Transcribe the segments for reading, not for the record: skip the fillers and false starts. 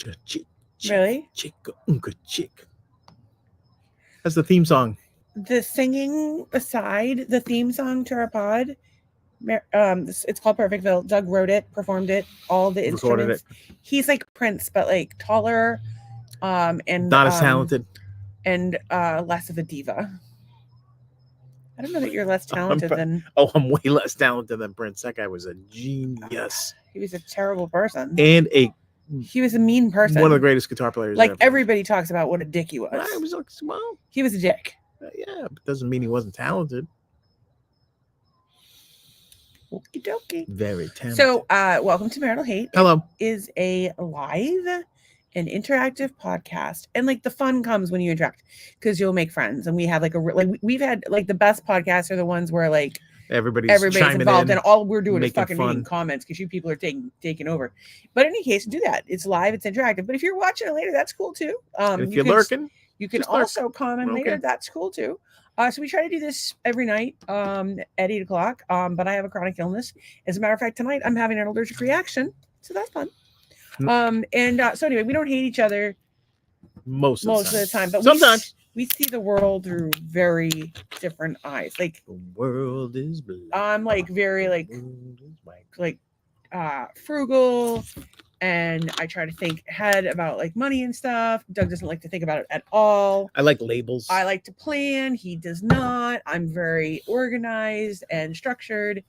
Unka chick. Really? Chick. Unka chick. That's the theme song. The singing aside, the theme song to our pod, it's called Perfectville. Doug wrote it, performed it, all the Recorded instruments. He's like Prince, but like taller, and Not as talented. and less of a diva. I don't know that you're less talented than. Oh, I'm way less talented than Prince. That guy was a genius. He was a terrible person. And he was a mean person. One of the greatest guitar players. Like everybody talks about what a dick he was. Well, he was a dick. Yeah, but doesn't mean he wasn't talented. Okie dokie. Very talented. So, welcome to Marital Hate. Hello. It is a live and interactive podcast, and like the fun comes when you interact because you'll make friends, and we have we've had like the best podcasts are the ones where like everybody's involved, and all we're doing is fucking reading comments because you people are taking over. But in any case, do that. It's live, it's interactive. But if you're watching it later, that's cool too. If you're lurking, you can also comment later. That's cool too. So we try to do this every night at 8 o'clock. But I have a chronic illness. As a matter of fact, tonight I'm having an allergic reaction, so that's fun. So anyway, we don't hate each other most of the time, but sometimes we see the world through very different eyes. Like the world is blue. I'm like very frugal, and I try to think ahead about like money and stuff. Doug doesn't like to think about it at all. I like labels. I like to plan. He does not. I'm very organized and structured,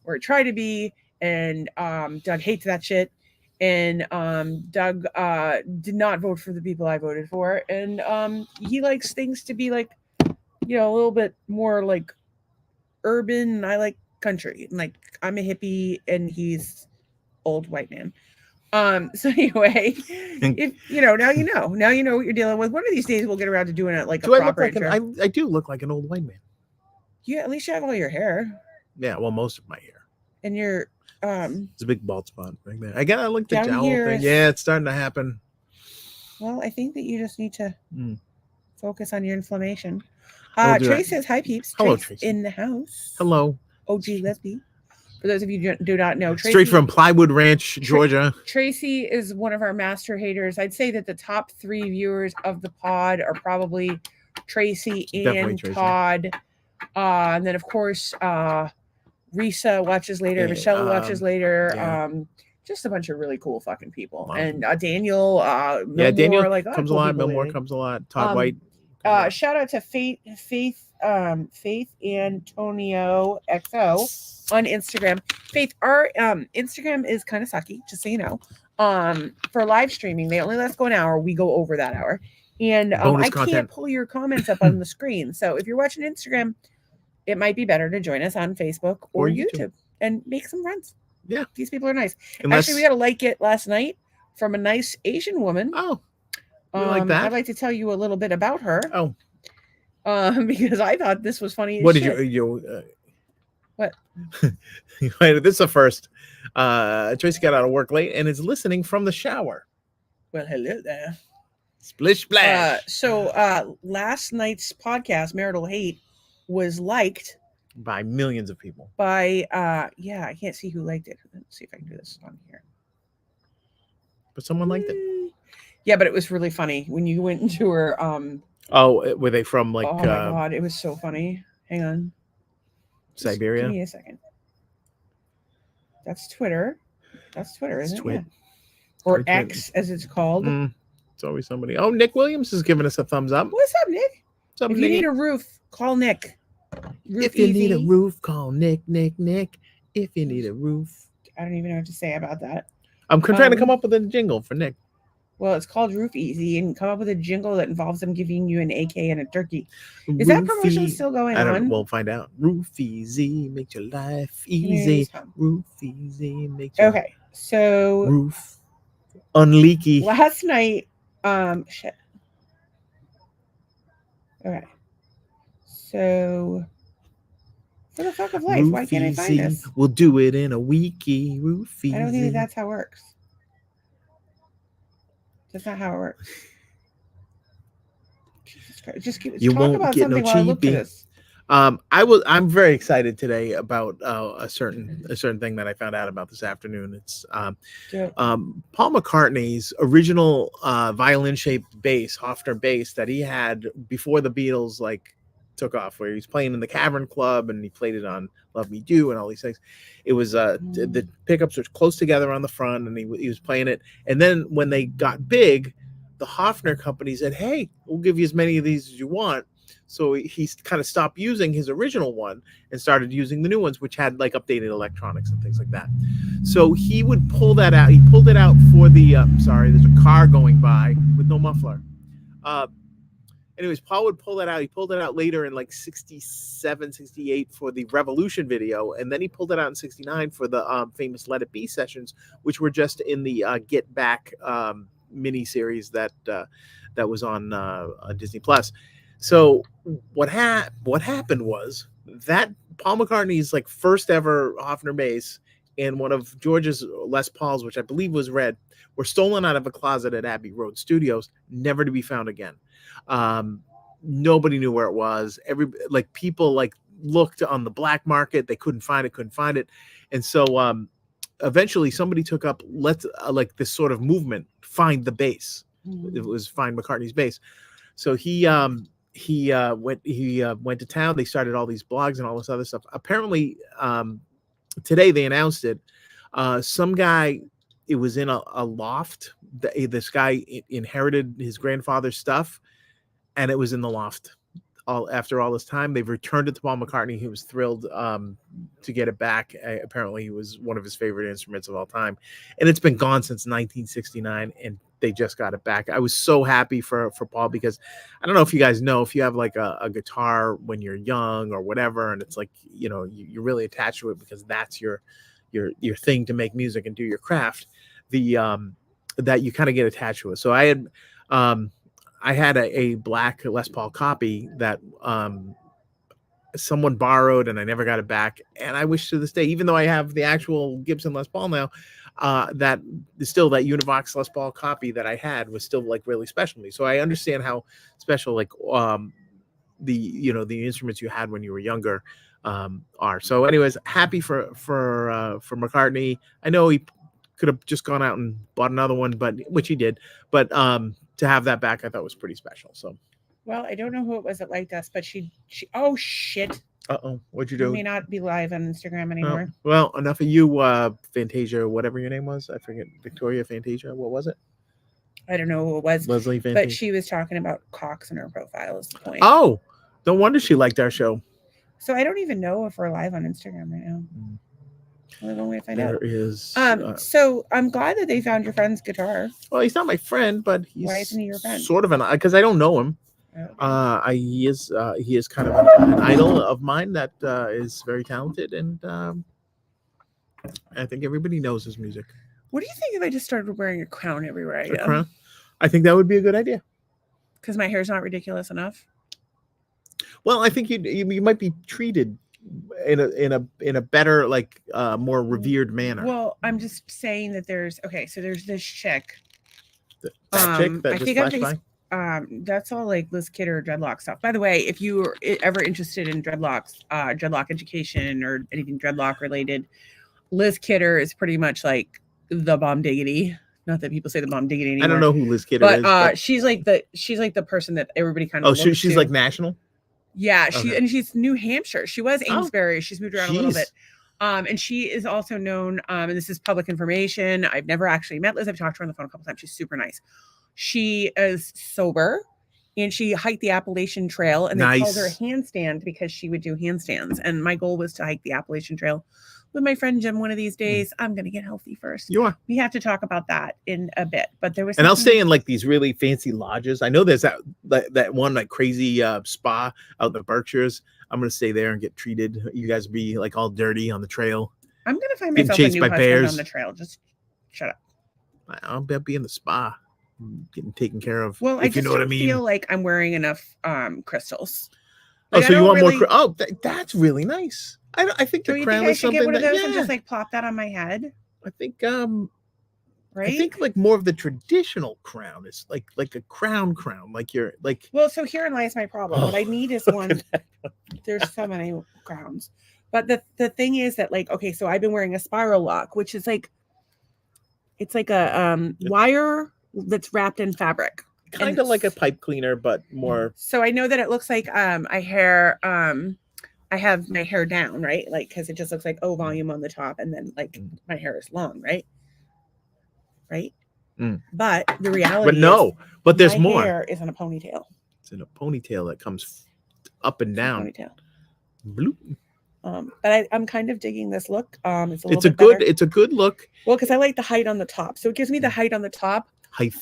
or try to be. And Doug hates that shit. And Doug did not vote for the people I voted for. And he likes things to be like, a little bit more like urban. And I like country. And like I'm a hippie and he's old white man. So anyway, if now you know what you're dealing with. One of these days we'll get around to doing it like a proper intro. I do look like an old white man. Yeah, at least you have all your hair. Yeah, well, most of my hair. And you're it's a big bald spot right there. I gotta look the jowl thing. Yeah, it's starting to happen. Well, I think that you just need to focus on your inflammation. Trace says hi peeps. Hello, Tracy. In the house. Hello. OG lesbian. For those of you who do not know, Tracy, straight from Plywood Ranch, Georgia. Tracy is one of our master haters. I'd say that the top 3 viewers of the pod are probably Tracy and Tracy. Todd. And then, of course, Risa watches later. Michelle watches later. Yeah. Just a bunch of really cool fucking people. Wow. And Daniel. Daniel comes a lot. Millmore comes a lot. Todd White. Shout out to Faith Antonio XO on Instagram. Faith, our Instagram is kind of sucky, just so you know. For live streaming, they only let us go an hour. We go over that hour. And I can't pull your comments up on the screen. So if you're watching Instagram, it might be better to join us on Facebook or YouTube and make some friends. Yeah. These people are nice. Actually, we got a like it last night from a nice Asian woman. Oh, you like that? I'd like to tell you a little bit about her. Oh. Because I thought this was funny. What did you what? This is the first. Tracy got out of work late and is listening from the shower. Well, hello there. Splish splash. So last night's podcast, Marital Hate, was liked by millions of people. By I can't see who liked it. Let's see if I can do this on here. But someone liked it. Yeah, but it was really funny when you went into her. Were they from like? Oh my god, it was so funny. Hang on. Siberia. Just give me a second. That's Twitter. Isn't it? Yeah. Or X, as it's called. It's always somebody. Oh, Nick Williams is giving us a thumbs up. What's up, Nick? What's up, if Nick? You need a roof, call Nick. If you need a roof, call Nick. If you need a roof. I don't even know what to say about that. I'm trying to come up with a jingle for Nick. Well, it's called Roof Easy, and come up with a jingle that involves them giving you an AK and a turkey. Is that promotion still going on? We'll find out. Roof Easy, make your life easy. Roof Easy, make your so roof unleaky. Last night, shit. Okay. So, for the fuck of life, why can't I find this? We'll do it in a weeky. Roof Easy. I don't think that's how it works. That's not how it works. Jesus Christ. Just talk about something while I look at this. I'm very excited today about a certain thing that I found out about this afternoon. It's Do Paul McCartney's original violin shaped bass, Hofner bass, that he had before the Beatles like took off, where he was playing in the Cavern Club and he played it on Love Me Do and all these things. It was the pickups were close together on the front, and he was playing it. And then when they got big, the Hofner company said, "Hey, we'll give you as many of these as you want." So he kind of stopped using his original one and started using the new ones, which had like updated electronics and things like that. So he would pull that out. He pulled it out for the. Sorry, there's a car going by with no muffler. Anyways, Paul would pull that out. He pulled it out later in like 67, 68 for the Revolution video. And then he pulled it out in 69 for the famous Let It Be sessions, which were just in the Get Back mini series that was on Disney Plus. So what happened was that Paul McCartney's like first ever Hofner bass and one of George's Les Pauls, which I believe was red, were stolen out of a closet at Abbey Road Studios, never to be found again. Nobody knew where it was. People like looked on the black market, they couldn't find it, and so eventually somebody took up like this sort of movement, find the bass. It was Find McCartney's Bass. So he went to town. They started all these blogs and all this other stuff. Apparently, today they announced it. Some guy, it was in a loft. This guy inherited his grandfather's stuff, and it was in the loft. After all this time, they've returned it to Paul McCartney. He was thrilled to get it back. Apparently, it was one of his favorite instruments of all time, and it's been gone since 1969. And they just got it back. I was so happy for Paul, because I don't know if you guys know, if you have like a guitar when you're young or whatever, and it's like, you're really attached to it because that's your thing to make music and do your craft, that you kind of get attached to it. So I had a black Les Paul copy that someone borrowed, and I never got it back. And I wish to this day, even though I have the actual Gibson Les Paul now, that still, that Univox Les Paul copy that I had was still like really special to me. So I understand how special like the instruments you had when you were younger are. So anyways, happy for McCartney. I know he could have just gone out and bought another one, which he did, but to have that back, I thought was pretty special. So, well, I don't know who it was that liked us, but she oh shit. What'd you do? You may not be live on Instagram anymore. Well, enough of you, Fantasia, whatever your name was. I forget. Victoria Fantasia. What was it? I don't know who it was. Leslie Fantasia. But she was talking about cocks in her profile is the point. Oh, no wonder she liked our show. So I don't even know if we're live on Instagram right now. Well, the only way to find out. There is. So I'm glad that they found your friend's guitar. Well, he's not my friend, but he's why isn't he your friend? Sort of because I don't know him. Okay. He is kind of an idol of mine that is very talented, and I think everybody knows his music. What do you think if I just started wearing a crown everywhere I go? Crown? I think that would be a good idea. Because my hair's not ridiculous enough. Well, I think you might be treated in a better, like more revered manner. Well, I'm just saying that there's this chick. That chick that just flashed by? That's all like Liz Kidder dreadlock stuff. By the way, if you are ever interested in dreadlocks, dreadlock education or anything dreadlock related, Liz Kidder is pretty much like the bomb diggity. Not that people say the bomb diggity anymore. I don't know who Liz Kidder is. But she's like the person that everybody kind of. Oh, she's like national. Yeah, she's New Hampshire. She was Amesbury. She's moved around a little bit. And she is also known, and this is public information. I've never actually met Liz. I've talked to her on the phone a couple times. She's super nice. She is sober, and she hiked the Appalachian Trail, and they called her a handstand because she would do handstands. And my goal was to hike the Appalachian Trail with my friend Jim one of these days. I'm going to get healthy first. You are. We have to talk about that in a bit. But there was, and I'll stay in like these really fancy lodges. I know there's that one like crazy spa out in the Berkshires. I'm going to stay there and get treated. You guys be like all dirty on the trail. I'm going to find myself a new husband on the trail. Just shut up. I'll be in the spa, getting taken care of. Well, I just don't feel like I'm wearing enough crystals. Like, so you want more? Oh, that's really nice. I think the crown is something get one of those that, and just like plop that on my head. I think right. I think like more of the traditional crown is like a crown, like you're like. Well, so herein lies my problem. What I need is one. There's so many grounds. But the thing is that, like, okay, so I've been wearing a spiral lock, which is like, it's like a wire that's wrapped in fabric. Kind of like a pipe cleaner, but more. So I know that it looks like I have my hair down, right? Like, because it just looks like, oh, volume on the top, and then like my hair is long, right? Right. But the reality but there's my more. hair is in a ponytail. It's in a ponytail that comes up and down. Ponytail. Bloop. But I'm kind of digging this look. It's a good better. It's a good look. Well, because I like the height on the top, so it gives me the height on the top. Height.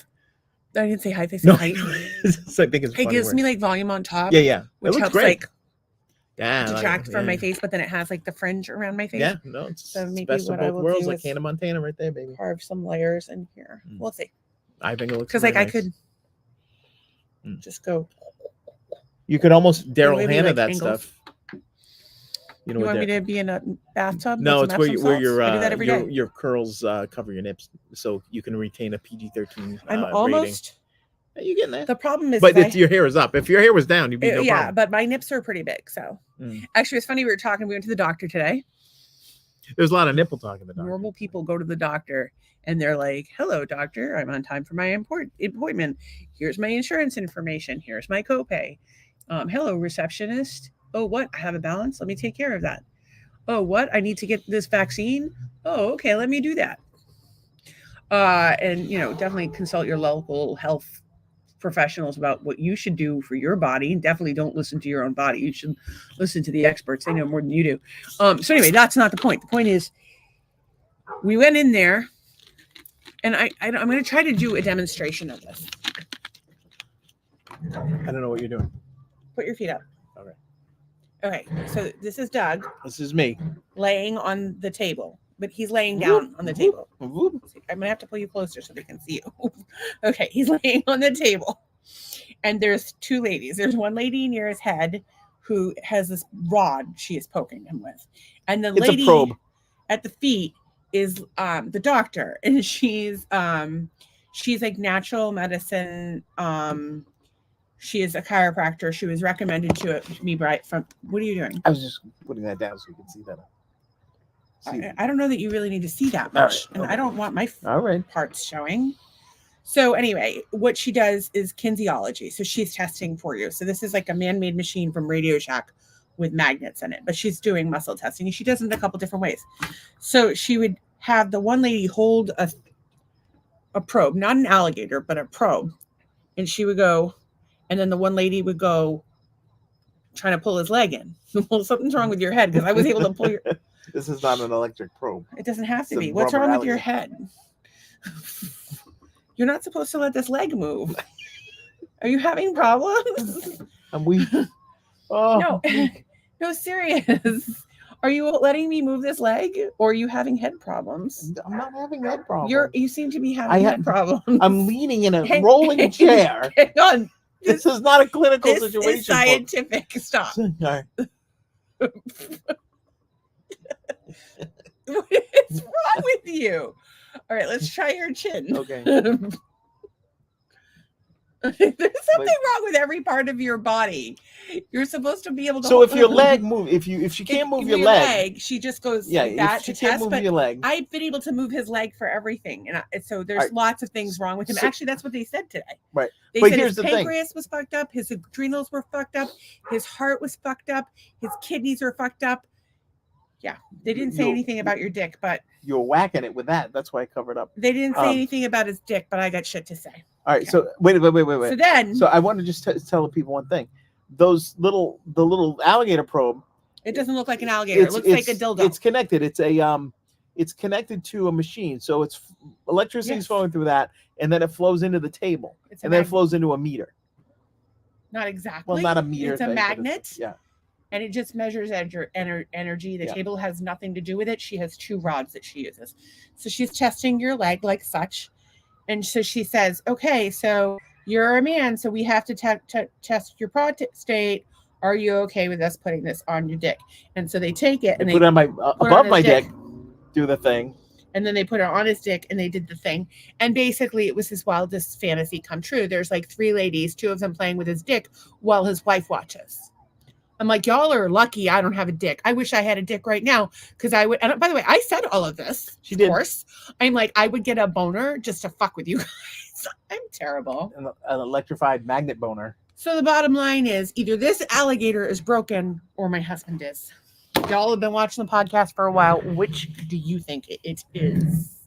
I didn't say height. I said height. I think it's. It gives me like volume on top. Yeah. Which helps great. like detract from my face, but then it has like the fringe around my face. Yeah, no, it's so maybe best what of I both will worlds, do like is Hannah Montana right there, baby. Carve some layers in here. We'll see. I think it looks because like nice. I could just go. You could almost Daryl Hannah like that angles. Stuff. You want me to be in a bathtub? No, it's where your curls cover your nips, so you can retain a PG-13. I'm almost. Rating. You getting there? The problem is, but your hair is up. If your hair was down, you'd be no problem. But my nips are pretty big. So actually, it's funny. We went to the doctor today. There's a lot of nipple talk in the doctor. Normal people go to the doctor and they're like, "Hello, doctor. I'm on time for my appointment. Here's my insurance information. Here's my copay. Hello, receptionist. Oh, what? I have a balance. Let me take care of that. Oh, what? I need to get this vaccine. Oh, okay. Let me do that. And definitely consult your local health professionals about what you should do for your body. Definitely don't listen to your own body. You should listen to the experts. They know more than you do. So anyway, that's not the point. The point is, we went in there, and I'm going to try to do a demonstration of this. I don't know what you're doing. Put your feet up. Okay. So this is Doug. This is me laying on the table, but he's laying down on the table. I'm going to have to pull you closer so they can see you. Okay. He's laying on the table, and there's two ladies. There's one lady near his head who has this rod she is poking him with, and the lady at the feet is the doctor, and she's like natural medicine. She is a chiropractor. She was recommended to me from. What are you doing? I was just putting that down so you can see that. I don't know that you really need to see that much, and I don't want my parts showing. So anyway, what she does is kinesiology. So she's testing for you. So this is like a man-made machine from Radio Shack with magnets in it, but she's doing muscle testing, and she does it in a couple different ways. So she would have the one lady hold a probe, not an alligator, but a probe, and she would go. And then the one lady would go trying to pull his leg in. Well, something's wrong with your head because I was able to pull your. This is not an electric probe. It doesn't have to be. What's wrong with your head? You're not supposed to let this leg move. Are you having problems? I'm weak. Oh. No, serious. Are you letting me move this leg, or are you having head problems? I'm not having head problems. You seem to be having head problems. I'm leaning in a rolling chair. Hang on. This is not a clinical situation. This is scientific. Stop. What's wrong with you? All right, let's try your chin. Okay. There's something wrong with every part of your body. You're supposed to be able to. So if your leg move, if she can't move your leg, she just goes like that. If she can't move your leg, I've been able to move his leg for everything, and so there's lots of things wrong with him. Actually, that's what they said today. Right. They said his pancreas was fucked up, his adrenals were fucked up, his heart was fucked up, his kidneys are fucked up. Yeah, they didn't say anything about your dick, but you're whacking it with that. That's why I covered up. They didn't say anything about his dick, but I got shit to say. All right, so wait. So I want to just tell people one thing. The little alligator probe. It doesn't look like an alligator. It looks like a dildo. It's connected. It's connected to a machine, so it's electricity is flowing through that, and then it flows into the table, and then it flows into a meter. Not exactly. Well, not a meter. It's a magnet. Yeah. And it just measures energy. The table has nothing to do with it. She has two rods that she uses. So she's testing your leg like such. And so she says, okay, so you're a man, so we have to test your prostate. Are you okay with us putting this on your dick? And so they take it and they put it on above my dick, do the thing. And then they put it on his dick and they did the thing. And basically it was his wildest fantasy come true. There's like three ladies, two of them playing with his dick while his wife watches. I'm like, y'all are lucky I don't have a dick. I wish I had a dick right now because I would. And by the way, I said all of this. She did. Of course. I'm like, I would get a boner just to fuck with you guys. I'm terrible. An electrified magnet boner. So the bottom line is either this alligator is broken or my husband is. Y'all have been watching the podcast for a while. Which do you think it is?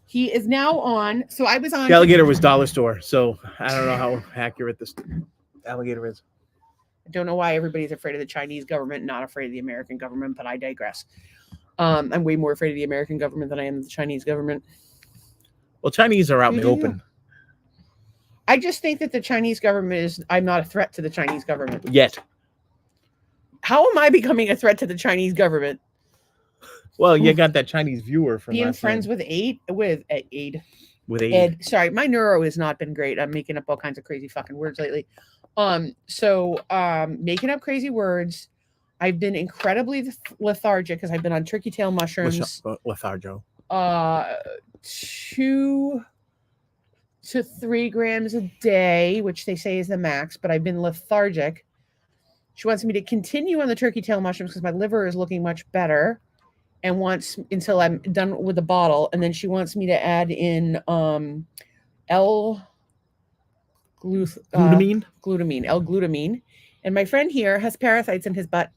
He is now on. So I was on. The alligator was dollar store, so I don't know how accurate this alligator is. I don't know why everybody's afraid of the Chinese government, not afraid of the American government, but I digress. I'm way more afraid of the American government than I am of the Chinese government. Well, Chinese are out in the open. I just think that the Chinese government is, I'm not a threat to the Chinese government. Yet. How am I becoming a threat to the Chinese government? Well, you got that Chinese viewer from being last friends night. with Ed. Sorry, my neuro has not been great. I'm making up all kinds of crazy fucking words lately. Making up crazy words. I've been incredibly lethargic because I've been on turkey tail mushrooms. Lethargo. 2 to 3 grams a day, which they say is the max, but I've been lethargic. She wants me to continue on the turkey tail mushrooms because my liver is looking much better, and wants until I'm done with the bottle, and then she wants me to add in L-glutamine. And my friend here has parasites in his butt.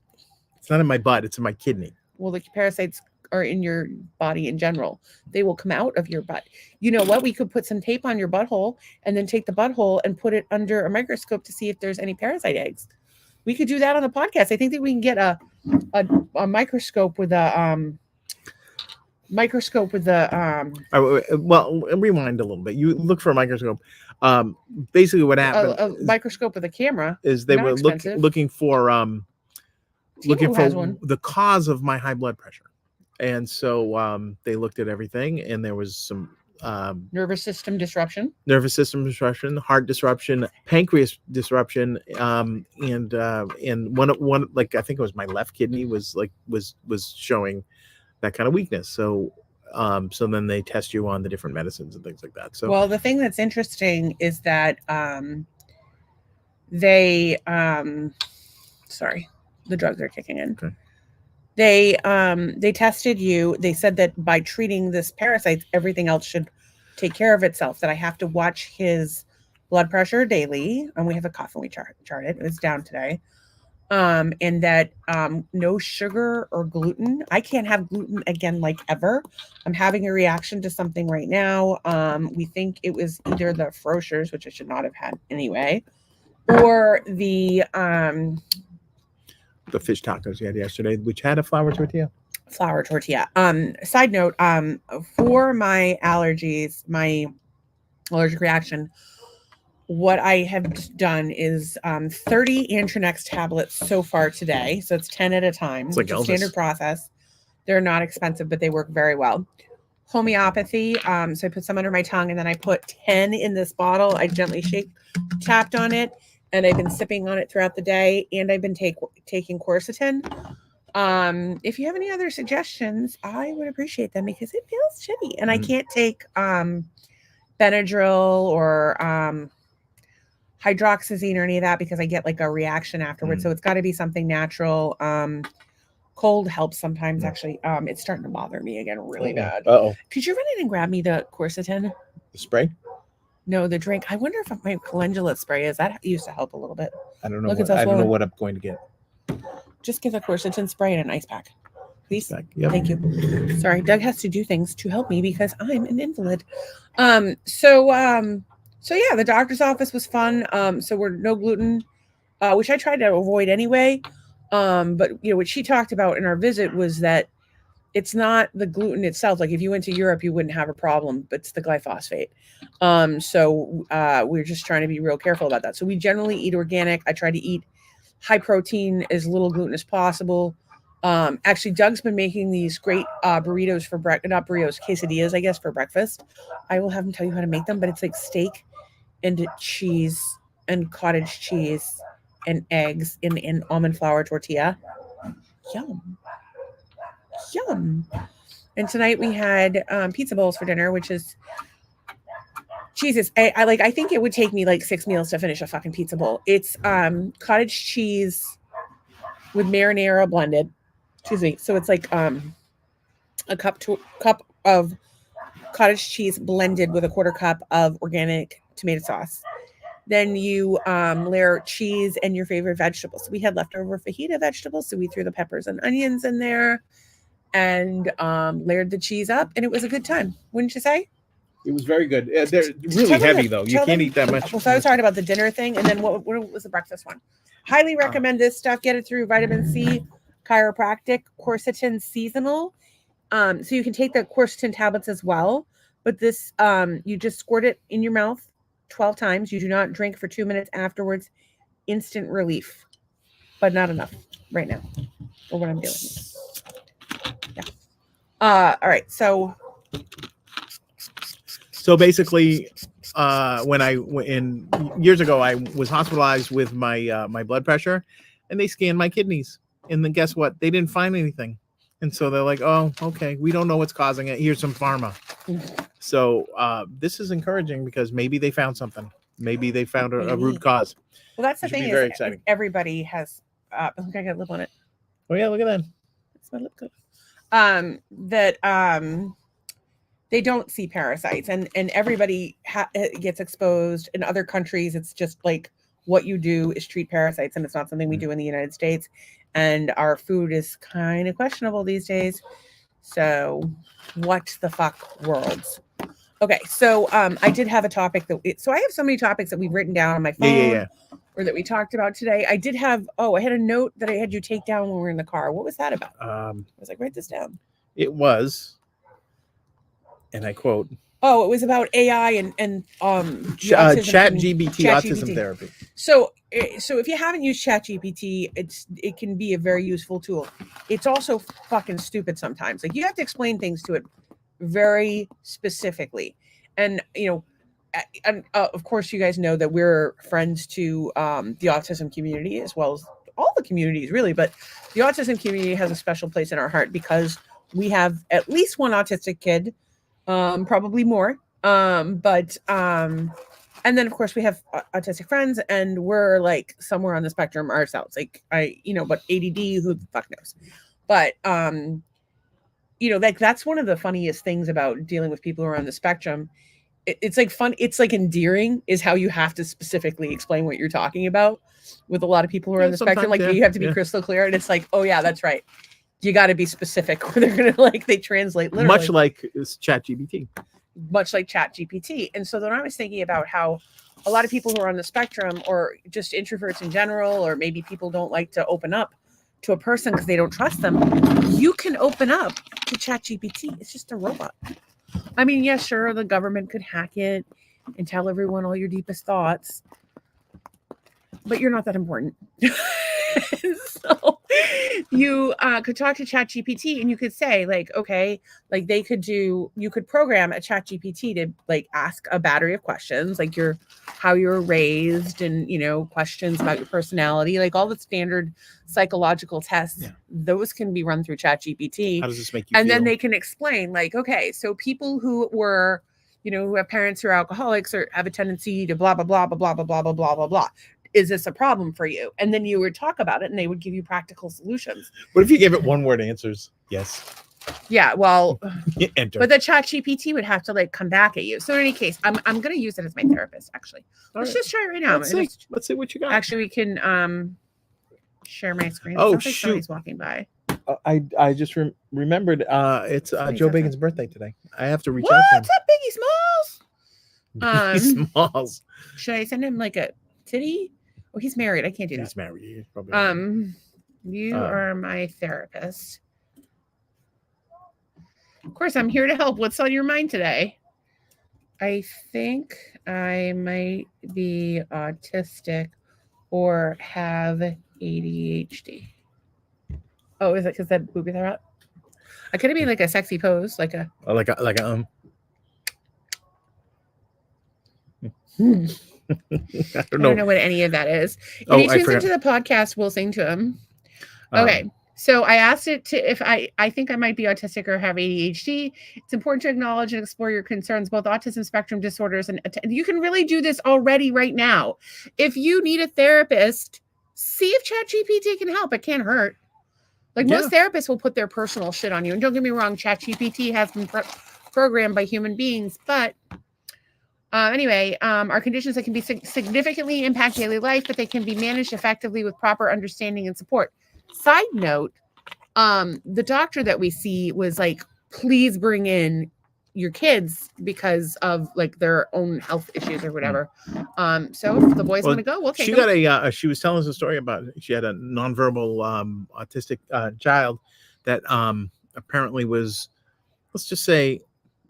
It's not in my butt, it's in my kidney. Well, the parasites are in your body in general. They will come out of your butt. You know what? We could put some tape on your butthole and then take the butthole and put it under a microscope to see if there's any parasite eggs. We could do that on the podcast. I think that we can get a microscope with a well, rewind a little bit. You look for a microscope. Basically what happened a microscope with a camera is they were looking for the cause of my high blood pressure. And so they looked at everything, and there was some nervous system disruption, heart disruption, pancreas disruption, and one like I think it was my left kidney was showing that kind of weakness. So so then they test you on the different medicines and things like that. So well, the thing that's interesting is that they sorry, the drugs are kicking in. Okay. They tested you. They said that by treating this parasite, everything else should take care of itself. That I have to watch his blood pressure daily, and we have a cough and we chart it. It's down today. And that no sugar or gluten. I can't have gluten again like ever. I'm having a reaction to something right now. We think it was either the Froschers, which I should not have had anyway, or the fish tacos you had yesterday, which had a flour tortilla. Side note, for my allergies, my allergic reaction, what I have done is 30 Antranex tablets so far today. So it's 10 at a time. It's like Elvis. Standard process. They're not expensive, but they work very well. Homeopathy. So I put some under my tongue, and then I put 10 in this bottle. I gently tapped on it, and I've been sipping on it throughout the day. And I've been taking quercetin. If you have any other suggestions, I would appreciate them because it feels shitty. And I can't take Benadryl or hydroxyzine or any of that because I get like a reaction afterwards. So it's got to be something natural. Cold helps sometimes, actually. It's starting to bother me again really bad. Uh-oh. Could you run in and grab me the quercetin? The spray? No, the drink. I wonder if my calendula spray is. That used to help a little bit. I don't know. I don't know what I'm going to get. Just get the quercetin spray in an ice pack, please. Yep. Thank you. Sorry, Doug has to do things to help me because I'm an invalid. So yeah, the doctor's office was fun. So we're no gluten, which I tried to avoid anyway. But what she talked about in our visit was that it's not the gluten itself. Like if you went to Europe, you wouldn't have a problem, but it's the glyphosate. So we're just trying to be real careful about that. So we generally eat organic. I try to eat high protein, as little gluten as possible. Actually, Doug's been making these great burritos for not burritos, quesadillas, I guess, for breakfast. I will have him tell you how to make them, but it's like steak and cheese and cottage cheese and eggs in an almond flour tortilla. Yum. And tonight we had pizza bowls for dinner, which is Jesus. I think it would take me like 6 meals to finish a fucking pizza bowl. It's cottage cheese with marinara blended. Excuse me. So it's like a cup of cottage cheese blended with a quarter cup of organic tomato sauce. Then you layer cheese and your favorite vegetables. We had leftover fajita vegetables, so we threw the peppers and onions in there and layered the cheese up, and it was a good time, wouldn't you say? It was very good. They're really heavy though. You can't eat that much. Well, so I was talking about the dinner thing, and then what was the breakfast one? Highly recommend this stuff. Get it through Vitamin C, Chiropractic, Quercetin Seasonal. So you can take the quercetin tablets as well, but this you just squirt it in your mouth 12 times. You do not drink for 2 minutes afterwards. Instant relief, but not enough right now for what I'm doing. Yeah. All right. So basically, years ago, I was hospitalized with my my blood pressure, and they scanned my kidneys, and then guess what? They didn't find anything, and so they're like, "Oh, okay, we don't know what's causing it. Here's some pharma." So this is encouraging because maybe they found something. Maybe they found a root cause. Well, that's the thing. Very exciting. Everybody has. Look, I got a lip on it. Oh yeah, look at that. That's my lip color. They don't see parasites, and everybody gets exposed. In other countries, it's just like what you do is treat parasites, and it's not something we do in the United States. And our food is kind of questionable these days. So, what the fuck, worlds? Okay, so I did have a topic so I have so many topics that we've written down on my phone, or that we talked about today. I did have I had a note that I had you take down when we were in the car. What was that about? I was like, write this down. It was, and I quote, it was about AI and Chat GPT autism therapy. So if you haven't used Chat GPT, it can be a very useful tool. It's also fucking stupid sometimes. Like, you have to explain things to it very specifically, and of course you guys know that we're friends to the autism community, as well as all the communities really, but the autism community has a special place in our heart because we have at least one autistic kid, probably more, and then of course we have autistic friends, and we're like somewhere on the spectrum ourselves, like but ADD, who the fuck knows. But like, that's one of the funniest things about dealing with people who are on the spectrum. It's like fun. It's like endearing is how you have to specifically explain what you're talking about with a lot of people who are on the spectrum. Like, you have to be crystal clear. And it's like, oh yeah, that's right. You got to be specific, or they're going to they translate literally. Much like Chat GPT. Much like Chat GPT. And so then I was thinking about how a lot of people who are on the spectrum, or just introverts in general, or maybe people don't like to open up to a person because they don't trust them, you can open up to Chat GPT. It's just a robot. I mean, yeah, sure, the government could hack it and tell everyone all your deepest thoughts, but you're not that important. So you could talk to Chat GPT, and you could say, like, okay, like you could program a Chat GPT to like ask a battery of questions, like how you were raised, and questions about your personality, like all the standard psychological tests. Those can be run through Chat GPT. How does this make you and feel? Then they can explain, like, okay, so people who were who have parents who are alcoholics or have a tendency to blah blah blah blah blah blah blah blah blah blah blah. Is this a problem for you? And then you would talk about it, and they would give you practical solutions. What if you gave it one word answers? Yes. Yeah, well, enter. But the Chat GPT would have to like come back at you. So in any case, I'm going to use it as my therapist. Actually, let's just try it right now. Let's see what you got. Actually, we can share my screen. Oh, like shoot! Somebody's walking by. I just remembered. It's Joe Bacon's birthday today. I have to reach out to him. What's up, Biggie Smalls? Biggie Smalls. Should I send him like a titty? Oh, he's married. I can't do that. He's married. He's probably you are my therapist. Of course, I'm here to help. What's on your mind today? I think I might be autistic or have ADHD. Oh, is it because that boobies are out? I could have been like a sexy pose, like a. I don't know what any of that is. If he tunes into the podcast, we'll sing to him. Okay. So I asked it to if I think I might be autistic or have ADHD. It's important to acknowledge and explore your concerns, both autism spectrum disorders, and you can really do this already right now. If you need a therapist, see if ChatGPT can help. It can't hurt. Like Yeah. most therapists will put their personal shit on you. And don't get me wrong, ChatGPT has been programmed by human beings. But anyway, are conditions that can be significantly impact daily life, but they can be managed effectively with proper understanding and support. Side note, the doctor that we see was like, please bring in your kids because of like their own health issues or whatever. So if the boys want to go, we'll take She them. got she was telling us a story about she had a nonverbal autistic child that apparently was, let's just say,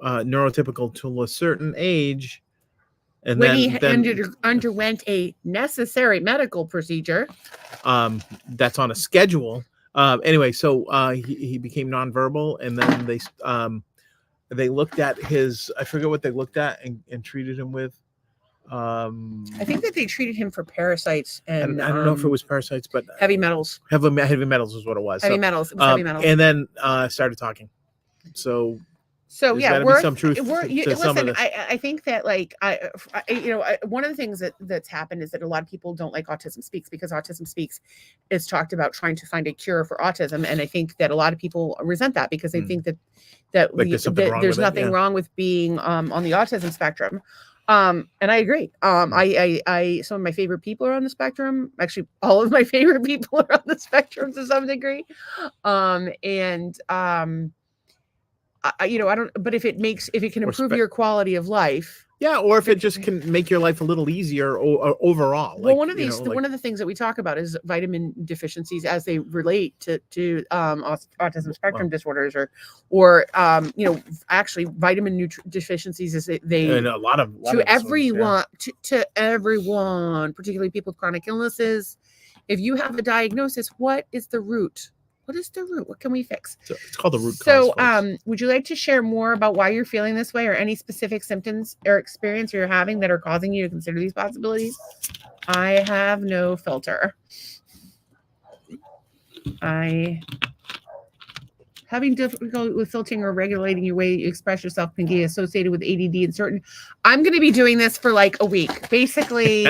neurotypical to a certain age, and when then he underwent a necessary medical procedure that's on a schedule. Anyway, so he became nonverbal, and then they looked at his, I forget what they looked at and treated him with. I think that they treated him for parasites and I don't know if it was parasites, but heavy metals. Heavy metals is what it was. Heavy metals. It was heavy metals. And then started talking. So yeah, some truth to some of this. I think that like one of the things that's happened is that a lot of people don't like Autism Speaks, because Autism Speaks is talked about trying to find a cure for autism, and I think that a lot of people resent that because they think that like there's nothing wrong with being on the autism spectrum. And I agree. I some of my favorite people are on the spectrum. Actually, all of my favorite people are on the spectrum to some degree. I don't, but if it can improve your quality of life. Yeah, or if it just can make your life a little easier overall. Well, one of the things that we talk about is vitamin deficiencies as they relate to autism spectrum disorders, or actually vitamin deficiencies is they and a lot of everyone, to everyone, particularly people with chronic illnesses. If you have a diagnosis, what is the root? What is the root? What can we fix? So it's called the root cause. So, would you like to share more about why you're feeling this way, or any specific symptoms or experience you're having that are causing you to consider these possibilities? I have no filter. Having difficulty with filtering or regulating your way you express yourself can be associated with ADD and certain. I'm going to be doing this for like a week. Basically,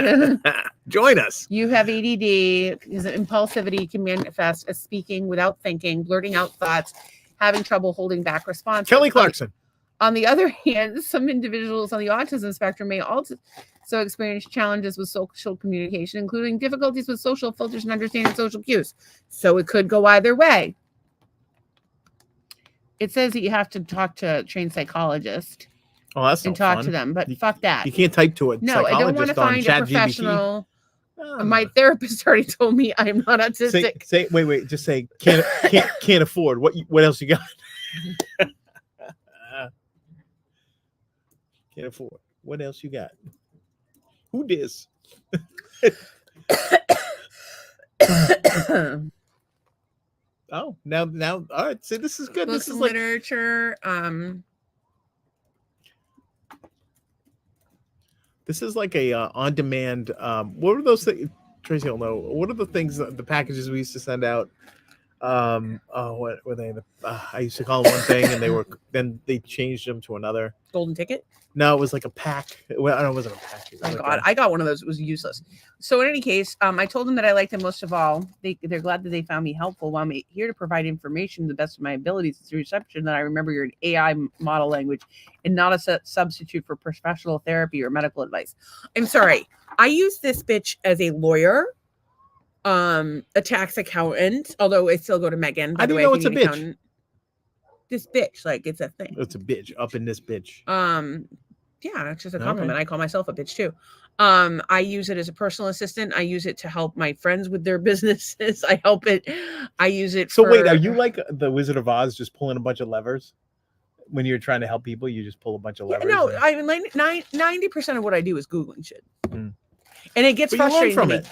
join us. You have ADD because impulsivity can manifest as speaking without thinking, blurting out thoughts, having trouble holding back responses. Kelly Clarkson. On the other hand, some individuals on the autism spectrum may also experience challenges with social communication, including difficulties with social filters and understanding social cues. So it could go either way. It says that you have to talk to a trained psychologist and talk to them, but fuck that. You can't type to it. No, I don't want to find a professional. My therapist already told me I am not autistic. Wait. Just say can't afford. What else you got? Can't afford. What else you got? Who dis? Oh, now, all right. See, this is good. Books this is and literature. This is like a on-demand. What are those things? Tracy will know. What are the things, the packages we used to send out? What were they? I used to call them one thing, and then they changed them to another. Golden ticket? No, it was like a pack. Well, I don't know, it wasn't a pack. Oh God, I got one of those. It was useless. So in any case, I told them that I liked them most of all. They're glad that they found me helpful. While I'm here to provide information to the best of my abilities, it's a reception that I remember you're an AI model language and not a substitute for professional therapy or medical advice. I'm sorry. I use this bitch as a lawyer, a tax accountant, although I still go to Megan. By the way, it's a bitch. Accountant. This bitch, like it's a thing. It's a bitch up in this bitch. Yeah, it's just a compliment. Right. I call myself a bitch too. I use it as a personal assistant. I use it to help my friends with their businesses. I use it. So wait, are you like the Wizard of Oz, just pulling a bunch of levers? When you're trying to help people, you just pull a bunch of levers. No, I mean, like 90% of what I do is Googling shit. And it gets frustrating from it.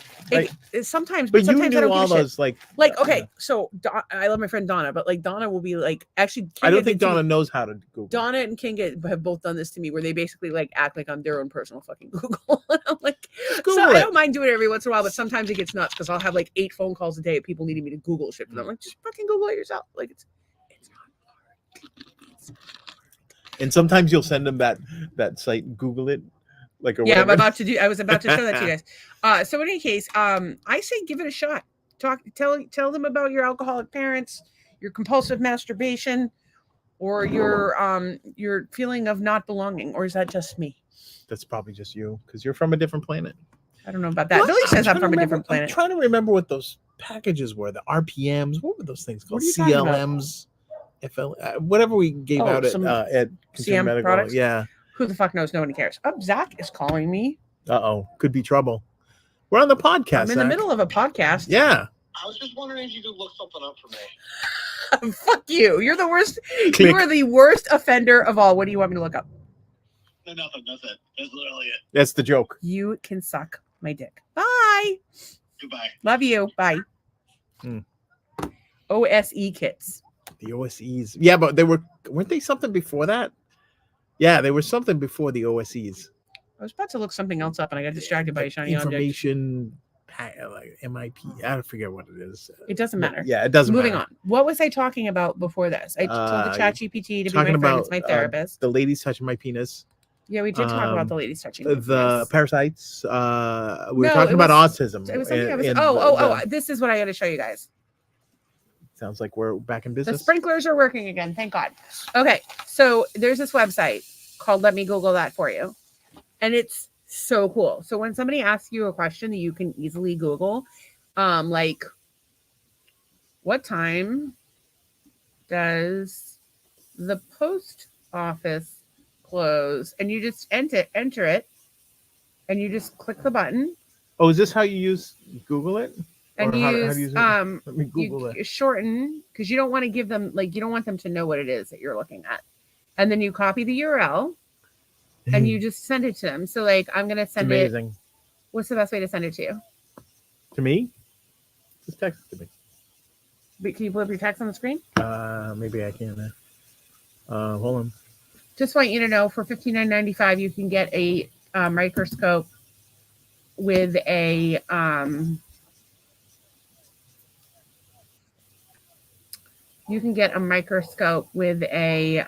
Sometimes, but sometimes I don't all those like okay. So I love my friend Donna, but like Donna will be like, actually, I don't think Donna knows how to Google. Donna and Kinga have both done this to me, where they basically like act like I'm their own personal fucking Google. And I'm like, I don't mind doing it every once in a while, but sometimes it gets nuts because I'll have like 8 phone calls a day of people needing me to Google shit for them. I'm like, just fucking Google it yourself. Like it's not hard. And sometimes you'll send them that site, Google it. Like or Yeah, whatever. I was about to show that to you guys. So in any case, I say give it a shot. Tell them about your alcoholic parents, your compulsive masturbation, or your feeling of not belonging, or is that just me? That's probably just you because you're from a different planet. I don't know about that. What? Billy says I'm trying to from a remember- different planet. I'm trying to remember what those packages were. The RPMs. What were those things called? What are you talking about? CLMs. FL. Whatever we gave out some at Consumer CM Medical. products? Yeah. Who the fuck knows? Nobody cares. Oh, Zach is calling me. Uh-oh. Could be trouble. We're on the podcast. I'm in the middle of a podcast. Yeah. I was just wondering if you could look something up for me. Fuck you. You're the worst. Click. You are the worst offender of all. What do you want me to look up? No, nothing. That's it. That's literally it. That's the joke. You can suck my dick. Bye. Goodbye. Love you. Bye. OSE kits. The OSEs. Yeah, but weren't they something before that? Yeah, they were something before the OSEs. I was about to look something else up and I got distracted by a shiny object. Information, like MIP. I forget what it is. It doesn't matter. Yeah, it doesn't Moving matter. on. What was I talking about before this? I told the chat GPT to be my Talking friend. It's about my therapist. the ladies touching my penis. Yeah, we did talk about the ladies touching. my The penis. parasites. We were No, talking it about was- autism. It was something I was. and Oh! This is what I got to show you guys. Sounds like we're back in The business. sprinklers are working again. Thank God. Okay, so there's this website called Let Me Google That For You, and it's so cool. So when somebody asks you a question that you can easily Google, like, what time does the post office close? And you just enter it, and you just click the button. Oh, is this how you use Google it? And Or how do you use use it? Let me Google you it. shorten because you don't want to give them you don't want them to know what it is that you're looking at, and then you copy the URL and you just send it to them. So I'm gonna send it. Amazing. What's the best way to send it to you? To me? Just text it to me. But can you pull up your text on the screen? Maybe I can. Hold on. Just want you to know for $59.95 you can get a microscope with a you can get a microscope with a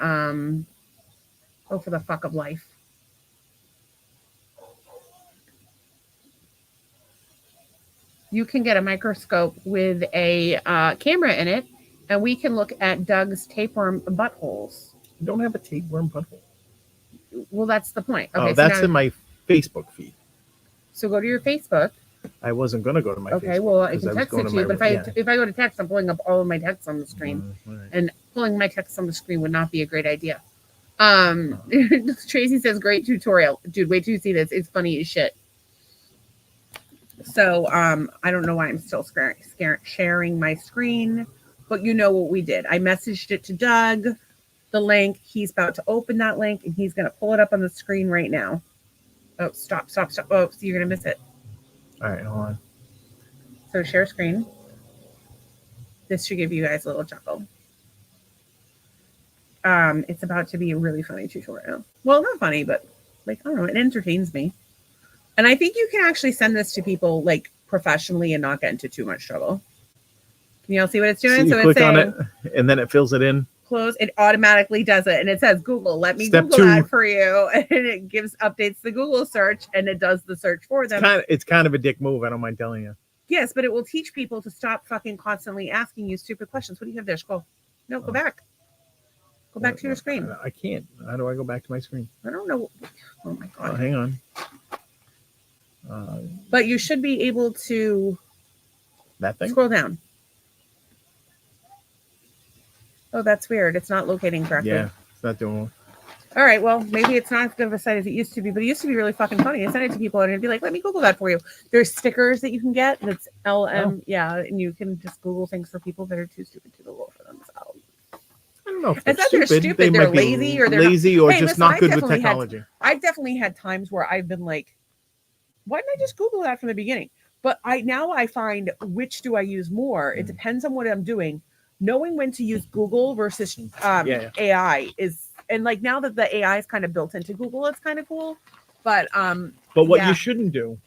oh, for the fuck of life. You can get a microscope with a camera in it, and we can look at Doug's tapeworm buttholes. I don't have a tapeworm butthole. Well, that's the point. Okay, Oh, that's in my Facebook feed. So go to your Facebook. I wasn't going to go to my Okay, Facebook. well, I 'cause can was text going it to to you, my- but yeah. if I go to text, I'm pulling up all of my texts on the screen, All right. and pulling my text on the screen would not be a great idea. Tracy says, great tutorial. Dude, wait till you see this. It's funny as shit. So, I don't know why I'm still sharing my screen, but you know what we did. I messaged it to Doug, the link. He's about to open that link, and he's going to pull it up on the screen right now. Oh, stop. Oh, so you're going to miss it. All right, hold on. So share screen. This should give you guys a little chuckle. It's about to be a really funny tutorial. Well, not funny, but I don't know, it entertains me. And I think you can actually send this to people professionally and not get into too much trouble. Can you all see what it's doing? So you click on it, and then it fills it in. Close. It automatically does it, and it says Google. Let me Step Google 2. that for you, and it updates the Google search, and it does the search for them. It's kind of a dick move. I don't mind telling you. Yes, but it will teach people to stop fucking constantly asking you stupid questions. What do you have there? Scroll. No, go back. Go back to your screen. I can't. How do I go back to my screen? I don't know. Oh my Oh, God. hang on. But you should be able to That thing? scroll down. Oh, that's weird. It's not locating correctly. Yeah, it's not doing. All right. Well, maybe it's not as good of a site as it used to be, but it used to be really fucking funny. I sent it to people and it'd be like, let me Google that for you. There's stickers that you can get. That's LM. Oh. Yeah. And you can just Google things for people that are too stupid to Google for themselves. I don't know if It's not they're stupid, They they're might be lazy, or they're lazy, or Hey, just listen, not I good with definitely had- technology. I've definitely had times where I've been like, why didn't I just Google that from the beginning? But I find which do I use more? It depends on what I'm doing. Knowing when to use Google versus Yeah. AI is, and now that the AI is kind of built into Google, it's kind of cool. But But what yeah. you shouldn't do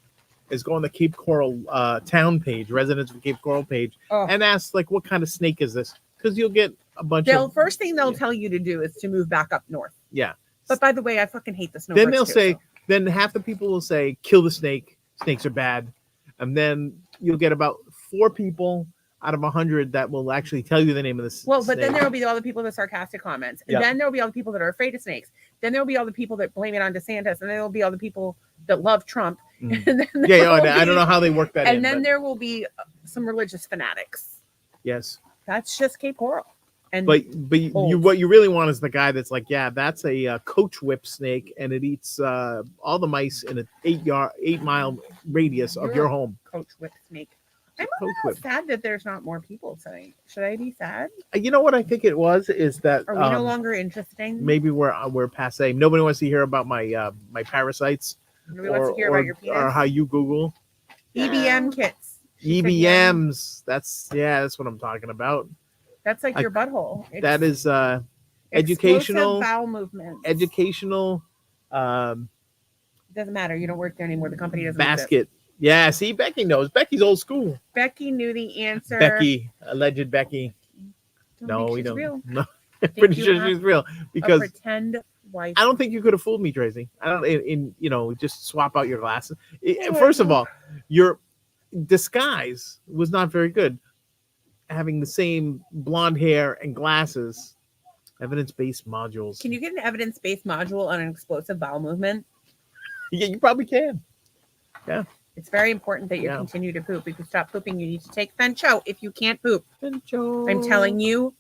is go on the Cape Coral town page, residents of Cape Coral page, Oh. and ask what kind of snake is this? Because you'll get a bunch they'll of first thing they'll yeah. tell you to do is to move back up north. yeah. But by the way, I fucking hate the snow. Then they'll say, then half the people will say kill the snake. Snakes are bad, and then you'll get about 4 people out of 100 that will actually tell you the name of the snake. Well, but then there will be all the people with sarcastic comments. And Yep. then there will be all the people that are afraid of snakes. Then there will be all the people that blame it on DeSantis. And then there will be all the people that love Trump. Mm. And then Yeah, will I don't know how they work that in. And then but there will be some religious fanatics. yes, That's just Cape Coral. And but what you really want is the guy that's like, yeah, that's a coach whip snake, and it eats all the mice in an 8-mile radius of your home. coach whip snake. I'm a Coach little whip. sad that there's not more people tonight. Should I be sad? You know what I think it was is that Are we no longer interesting? maybe we're passe. Nobody wants to hear about my my parasites. Nobody wants to hear about your penis. Or how you Google EBM kits. EBMs. That's what I'm talking about. That's like your butthole. That is explosive educational bowel movements. educational Doesn't matter. You don't work there anymore. The company doesn't exist. basket. Yeah, see, Becky knows. Becky's old school. Becky knew the answer. Becky, alleged Becky. Don't No, think we she's don't. Real. No, Think pretty you sure have she's real A because pretend wife. I don't think you could have fooled me, Tracy. I don't. Just swap out your glasses. First of all, your disguise was not very good. Having the same blonde hair and glasses, evidence-based modules. Can you get an evidence-based module on an explosive bowel movement? Yeah, you probably can. It's very important that you Yeah. continue to poop. If you stop pooping, you need to take Fencho if you can't poop. I'm I'm telling you,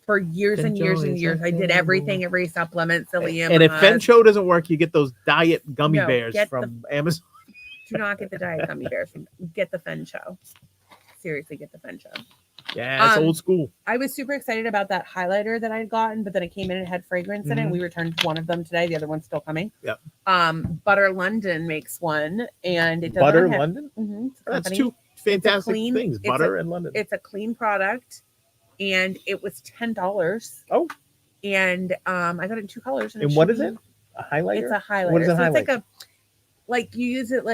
for years and years and Fencho years, is I did everything, every supplement, psyllium. And if Fencho doesn't work, you get those diet gummy No, bears get from Amazon. Do not get the diet gummy bears. Get the Fencho. Seriously, get the Fencho. Yeah, it's old school. I was super excited about that highlighter that I'd gotten, but then it came in and it had fragrance in it. Mhm. We returned one of them today. The other one's still coming. Yep. Butter London makes one, and it does Butter not have, London. Mhm, it's a That's company. two fantastic clean- things. it's Butter and London. It's a clean product, and it was $10. Oh. And I got it in 2 colors. And what is it? A highlighter? It's a highlighter. What does it so highlight? it's like you use it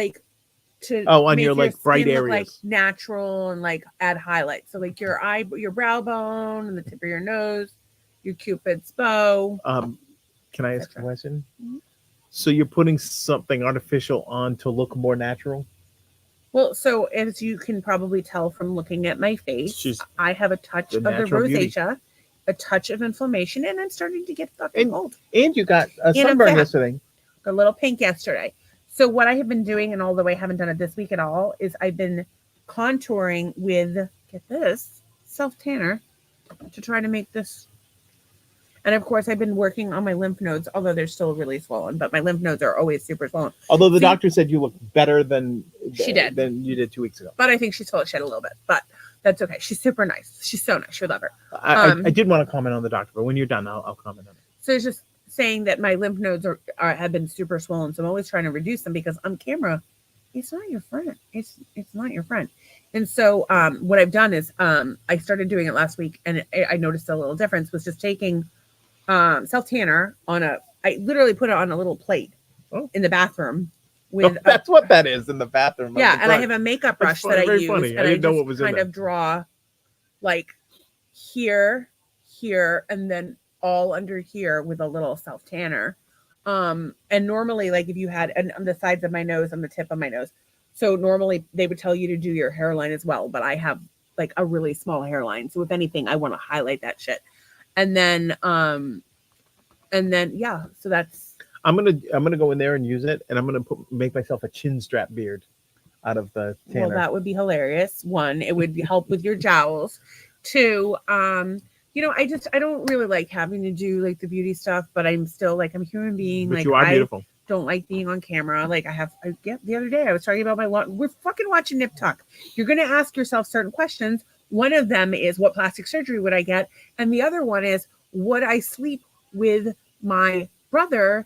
to On make your like bright skin look, areas. natural and add highlights. So your brow bone and the tip of your nose, your Cupid's bow. Can I ask a etc. question? Mhm. So you're putting something artificial on to look more natural? Well, so as you can probably tell from looking at my face, She's I have a touch the of the natural beauty. rosacea, a touch of inflammation, and I'm starting to get fucking old. And you got a I'm sunburn fat. yesterday. A little pink yesterday. So what I have been doing, and although I haven't done it this week at all, is I've been contouring with, get this, self tanner to try to make this. And of course, I've been working on my lymph nodes, although they're still really swollen. But my lymph nodes are always super swollen. Although the See- doctor said you look better than She did. than you did 2 weeks ago. But I think she's full of shit a little bit. But that's okay. She's super nice. She's so nice. We love her. I did want to comment on the doctor, but when you're done, I'll comment on it. So it's just saying that my lymph nodes have been super swollen. So I'm always trying to reduce them because on camera, it's not your friend. It's not your friend. And so what I've done is I started doing it last week, and I noticed a little difference was just taking self tanner I literally put it on a little plate in the bathroom with That's what that is in the bathroom. yeah, and I have a makeup brush that I very use, funny. and I didn't know just what was in kind there. of draw here, and then all under here with a little self tanner. And normally, if you had on the sides of my nose, on the tip of my nose, so normally they would tell you to do your hairline as well, but I have a really small hairline, so if anything, I want to highlight that shit. And then yeah, so that's. I'm gonna go in there and use it, and I'm gonna make myself a chin strap beard out of the tanner. Well, that would be hilarious. 1, it would help with your jowls. 2, I don't really like having to do the beauty stuff, but I'm still I'm a human being. But you are beautiful. Don't like being on camera. The other day I was talking about we're fucking watching Nip Tuck. You're going to ask yourself certain questions. One of them is what plastic surgery would I get? And the other one is would I sleep with my brother?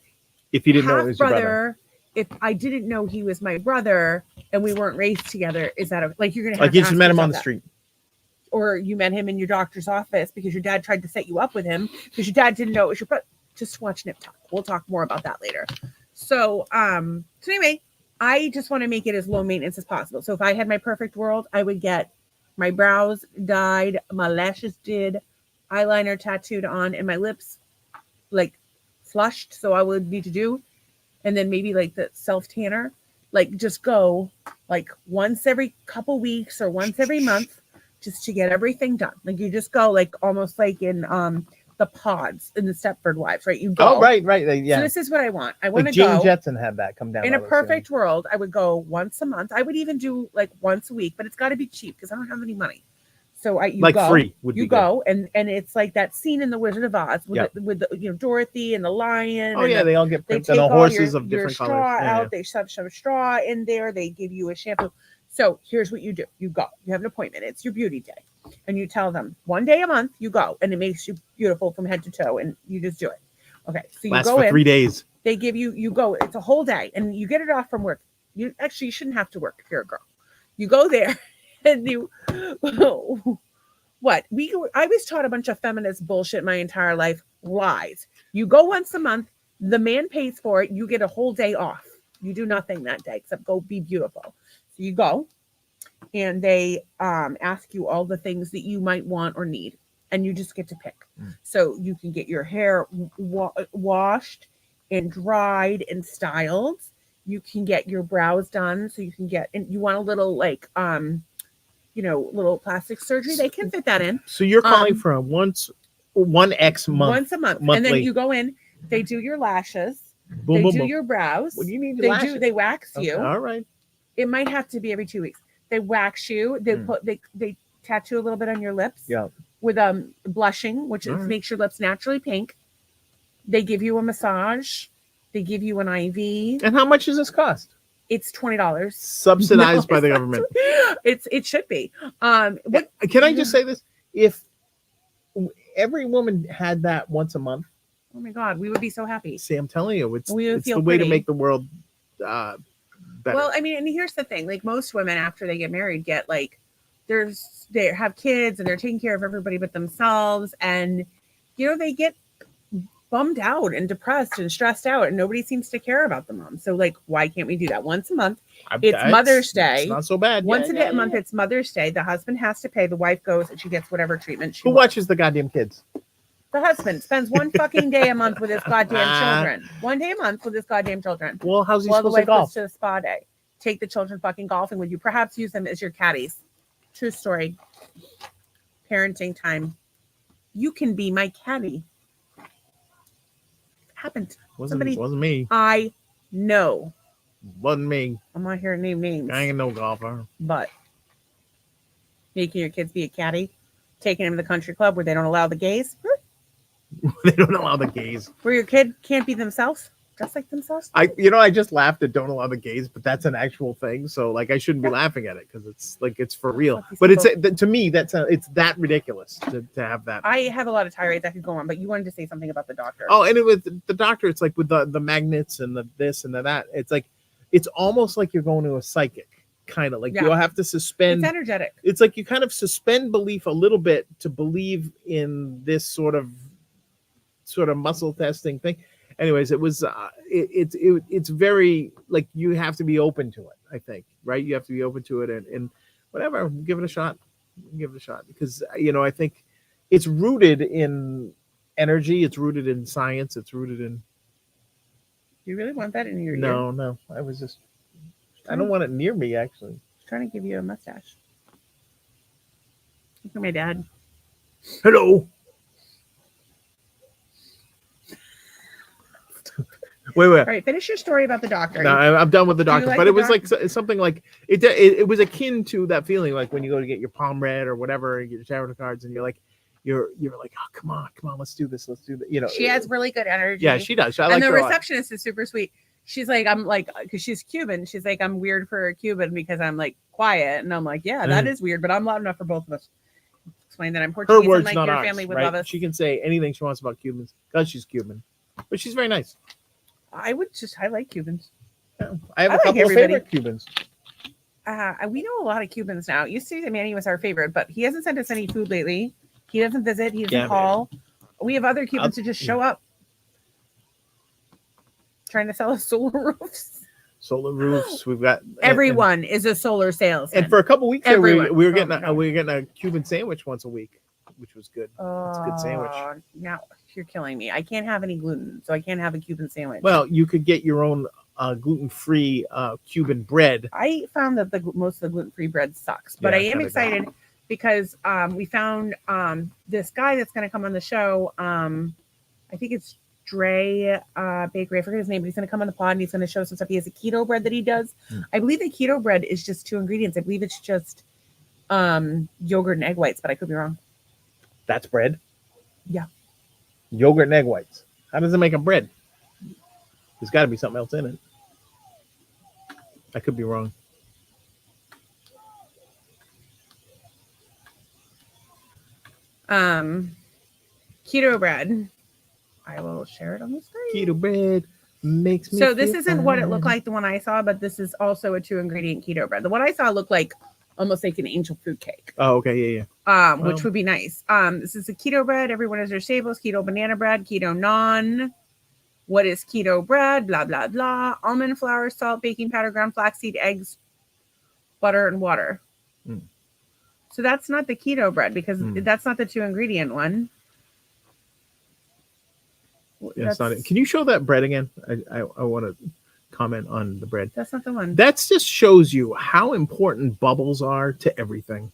If you didn't know it was your brother. If I didn't know he was my brother and we weren't raised together, is that you're going to have You to just ask met him yourself on the that. street. Or you met him in your doctor's office because your dad tried to set you up with him because your dad didn't know it was your brother. Just watch Nip Tuck. We'll talk more about that later. So anyway, I just want to make it as low maintenance as possible. So if I had my perfect world, I would get my brows dyed, my lashes did, eyeliner tattooed on, and my lips flushed. So I would need to do. and then maybe like the self tanner, like just go like once every couple weeks or once every month, just to get everything done. Like you just go like almost like in the pods in the Stepford Wives, right? You go. Oh, right. So this is what I want. I want Like to Jane go. Jetson had that come down. In a perfect world, I would go once a month. I would even do like once a week, but it's got to be cheap because I don't have any money. So you like go, free would you be go, and it's like that scene in the Wizard of Oz with Yep. the Dorothy and the lion. Oh and yeah, they all get they and take the all horses your, of your different straw colors. Yeah, out. They shove some straw in there. They give you a shampoo. So here's what you do: you go. You have an appointment. It's your beauty day, and you tell them one day a month you go, and it makes you beautiful from head to toe, and you just do it. Okay, so you lasts go for in. 3 days. They give you go. It's a whole day, and you get it off from work. You shouldn't have to work if you're a girl. You go there, and you. What I was taught a bunch of feminist bullshit my entire life. Lies. You go once a month. The man pays for it. You get a whole day off. You do nothing that day except go be beautiful. So you go, and they ask you all the things that you might want or need, and you just get to pick. So you can get your hair washed and dried and styled. You can get your brows done. So you can get, and you want a little like little plastic surgery. They can fit that in. So you're calling for a one X month, once a month, monthly. and then you go in. They do your lashes. Boom, they boom, do boom. your brows. What do you need? They wax you. Okay, all right. It might have to be every 2 weeks. They wax you. They they tattoo a little bit on your lips. Yeah. With blushing, which makes your lips naturally pink. They give you a massage. They give you an IV. And how much does this cost? It's $20. Subsidized by the government. It should be. Can I just say this? If every woman had that once a month, oh my God, we would be so happy. See, I'm telling you, it's the feel way to pretty. make the world better. Well, I mean, and here's the thing: like most women, after they get married, get like they have kids and they're taking care of everybody but themselves, and they get bummed out and depressed and stressed out, and nobody seems to care about the mom. So, like, why can't we do that once a month? It's Mother's Day. It's not so bad. Once a month, it's Mother's Day. The husband has to pay. The wife goes and she gets whatever treatment she Who wants. watches the goddamn kids? The husband spends one fucking day a month with his goddamn children. 1 day a month with his goddamn children. Well, how's he the supposed to wife golf? goes to the spa day. Take the children fucking golfing with you. Perhaps use them as your caddies. True story. Parenting time. You can be my caddy. Happened. Wasn't me. I know. Wasn't me. I'm not here to name names. I ain't no golfer. But making your kids be a caddy, taking them to the country club where they don't allow the gays. They don't allow the gays. Where your kid can't be themselves, dress like themselves. I just laughed at don't allow the gays, but that's an actual thing. So like I shouldn't be laughing at it because it's for real. But it's to me it's that ridiculous to have that. I have a lot of tirades that could go on, but you wanted to say something about the doctor. Oh, and with the doctor, it's like with the magnets and the this and the that. It's like it's almost like you're going to a psychic. Kind of like you'll have to suspend. It's energetic. It's like you kind of suspend belief a little bit to believe in this sort of muscle testing thing. Anyways, it was it's very like you have to be open to it. I think, right? You have to be open to it and whatever. Give it a shot. Because I think it's rooted in energy. It's rooted in science. It's rooted in. You really want that in your ear? No. I was just. I don't want it near me, actually. I'm trying to give you a mustache. Look at my dad. Hello. Wait. All right, finish your story about the doctor. No, I'm done with the doctor. But it was doctor? like something like it was akin to that feeling like when you go to get your palm read or whatever, you get your tarot cards, and you're like, oh, come on, let's do this. She has really good energy. Yeah, she does. And the receptionist is super sweet. She's like, I'm like, because she's Cuban. She's like, I'm weird for a Cuban because I'm like quiet, and I'm like, yeah, that is weird, but I'm loud enough for both of us. Explain that I'm Portuguese. Her words, and like not your ours, family would right? love us. She can say anything she wants about Cubans because she's Cuban, but she's very nice. I like Cubans. Yeah. I have a couple of favorite Cubans. We know a lot of Cubans now. It used to be that Manny was our favorite, but he hasn't sent us any food lately. He doesn't visit. He doesn't call. Man. We have other Cubans who just show up. Trying to sell us solar roofs. Solar roofs. We've got everyone is a solar salesman. And for a couple weeks there, we were getting a Cuban sandwich once a week. which was good. It's a good sandwich. Now you're killing me. I can't have any gluten, so I can't have a Cuban sandwich. Well, you could get your own gluten-free Cuban bread. I found that most of the gluten-free bread sucks, but Yeah, I am kinda excited because we found this guy that's going to come on the show. I think it's Dre Bakery. I forget his name, but he's going to come on the pod and he's going to show us some stuff. He has a keto bread that he does. I believe the keto bread is just 2 ingredients. I believe it's just yogurt and egg whites, but I could be wrong. That's bread? Yeah. Yogurt and egg whites. How does it make a bread? There's got to be something else in it. I could be wrong. Keto bread. I will share it on the screen. Keto bread makes me. So this isn't what it looked like, the one I saw, but this is also a 2-ingredient keto bread. The one I saw looked like almost like an angel food cake. Oh, okay, yeah. Which would be nice. This is a keto bread. Everyone has their staples: keto banana bread, keto naan. What is keto bread? Blah blah blah. Almond flour, salt, baking powder, ground flaxseed, eggs, butter, and water. So that's not the keto bread because that's not the 2-ingredient one. Yeah, that's not it. Can you show that bread again? I want to comment on the bread. That's not the one. That just shows you how important bubbles are to everything.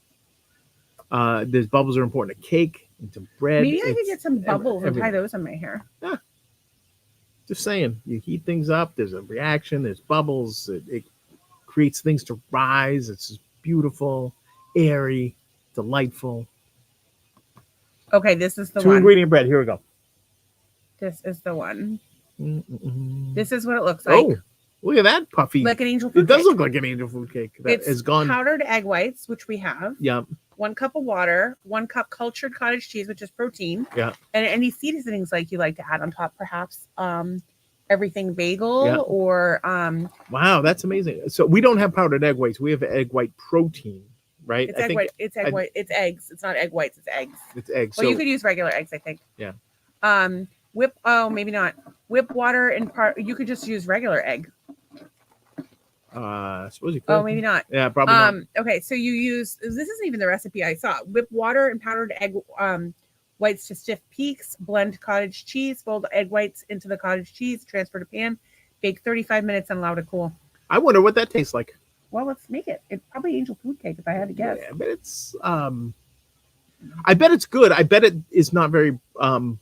There's bubbles are important to cake and to bread. Maybe I could get some bubbles and tie those on my hair. Yeah. Just saying, you heat things up. There's a reaction. There's bubbles. It creates things to rise. It's just beautiful, airy, delightful. Okay, this is the 2-ingredient bread. Here we go. This is the one. This is what it looks like. Oh, look at that puffy. Like an angel food It does cake. look like an angel food cake. That It's is gone. powdered egg whites, which we have. Yeah. 1 cup of water, 1 cup cultured cottage cheese, which is protein. Yeah. And any seasonings like you like to add on top, perhaps everything bagel or Wow, that's amazing. So we don't have powdered egg whites. We have egg white protein, right? It's egg white. It's egg white. It's eggs. It's not egg whites. It's eggs. It's eggs. Well, you could use regular eggs, I think. Yeah. Whip. Oh, maybe not. Whip water and you could just use regular egg. I suppose you could. Oh, maybe not. Yeah, probably not. Okay, so you use. This isn't even the recipe I saw. Whip water and powdered egg whites to stiff peaks. Blend cottage cheese. Fold egg whites into the cottage cheese. Transfer to pan. Bake 35 minutes and allow to cool. I wonder what that tastes like. Well, let's make it. It's probably angel food cake if I had to guess. Yeah, but it's. I bet it's good. I bet it is not very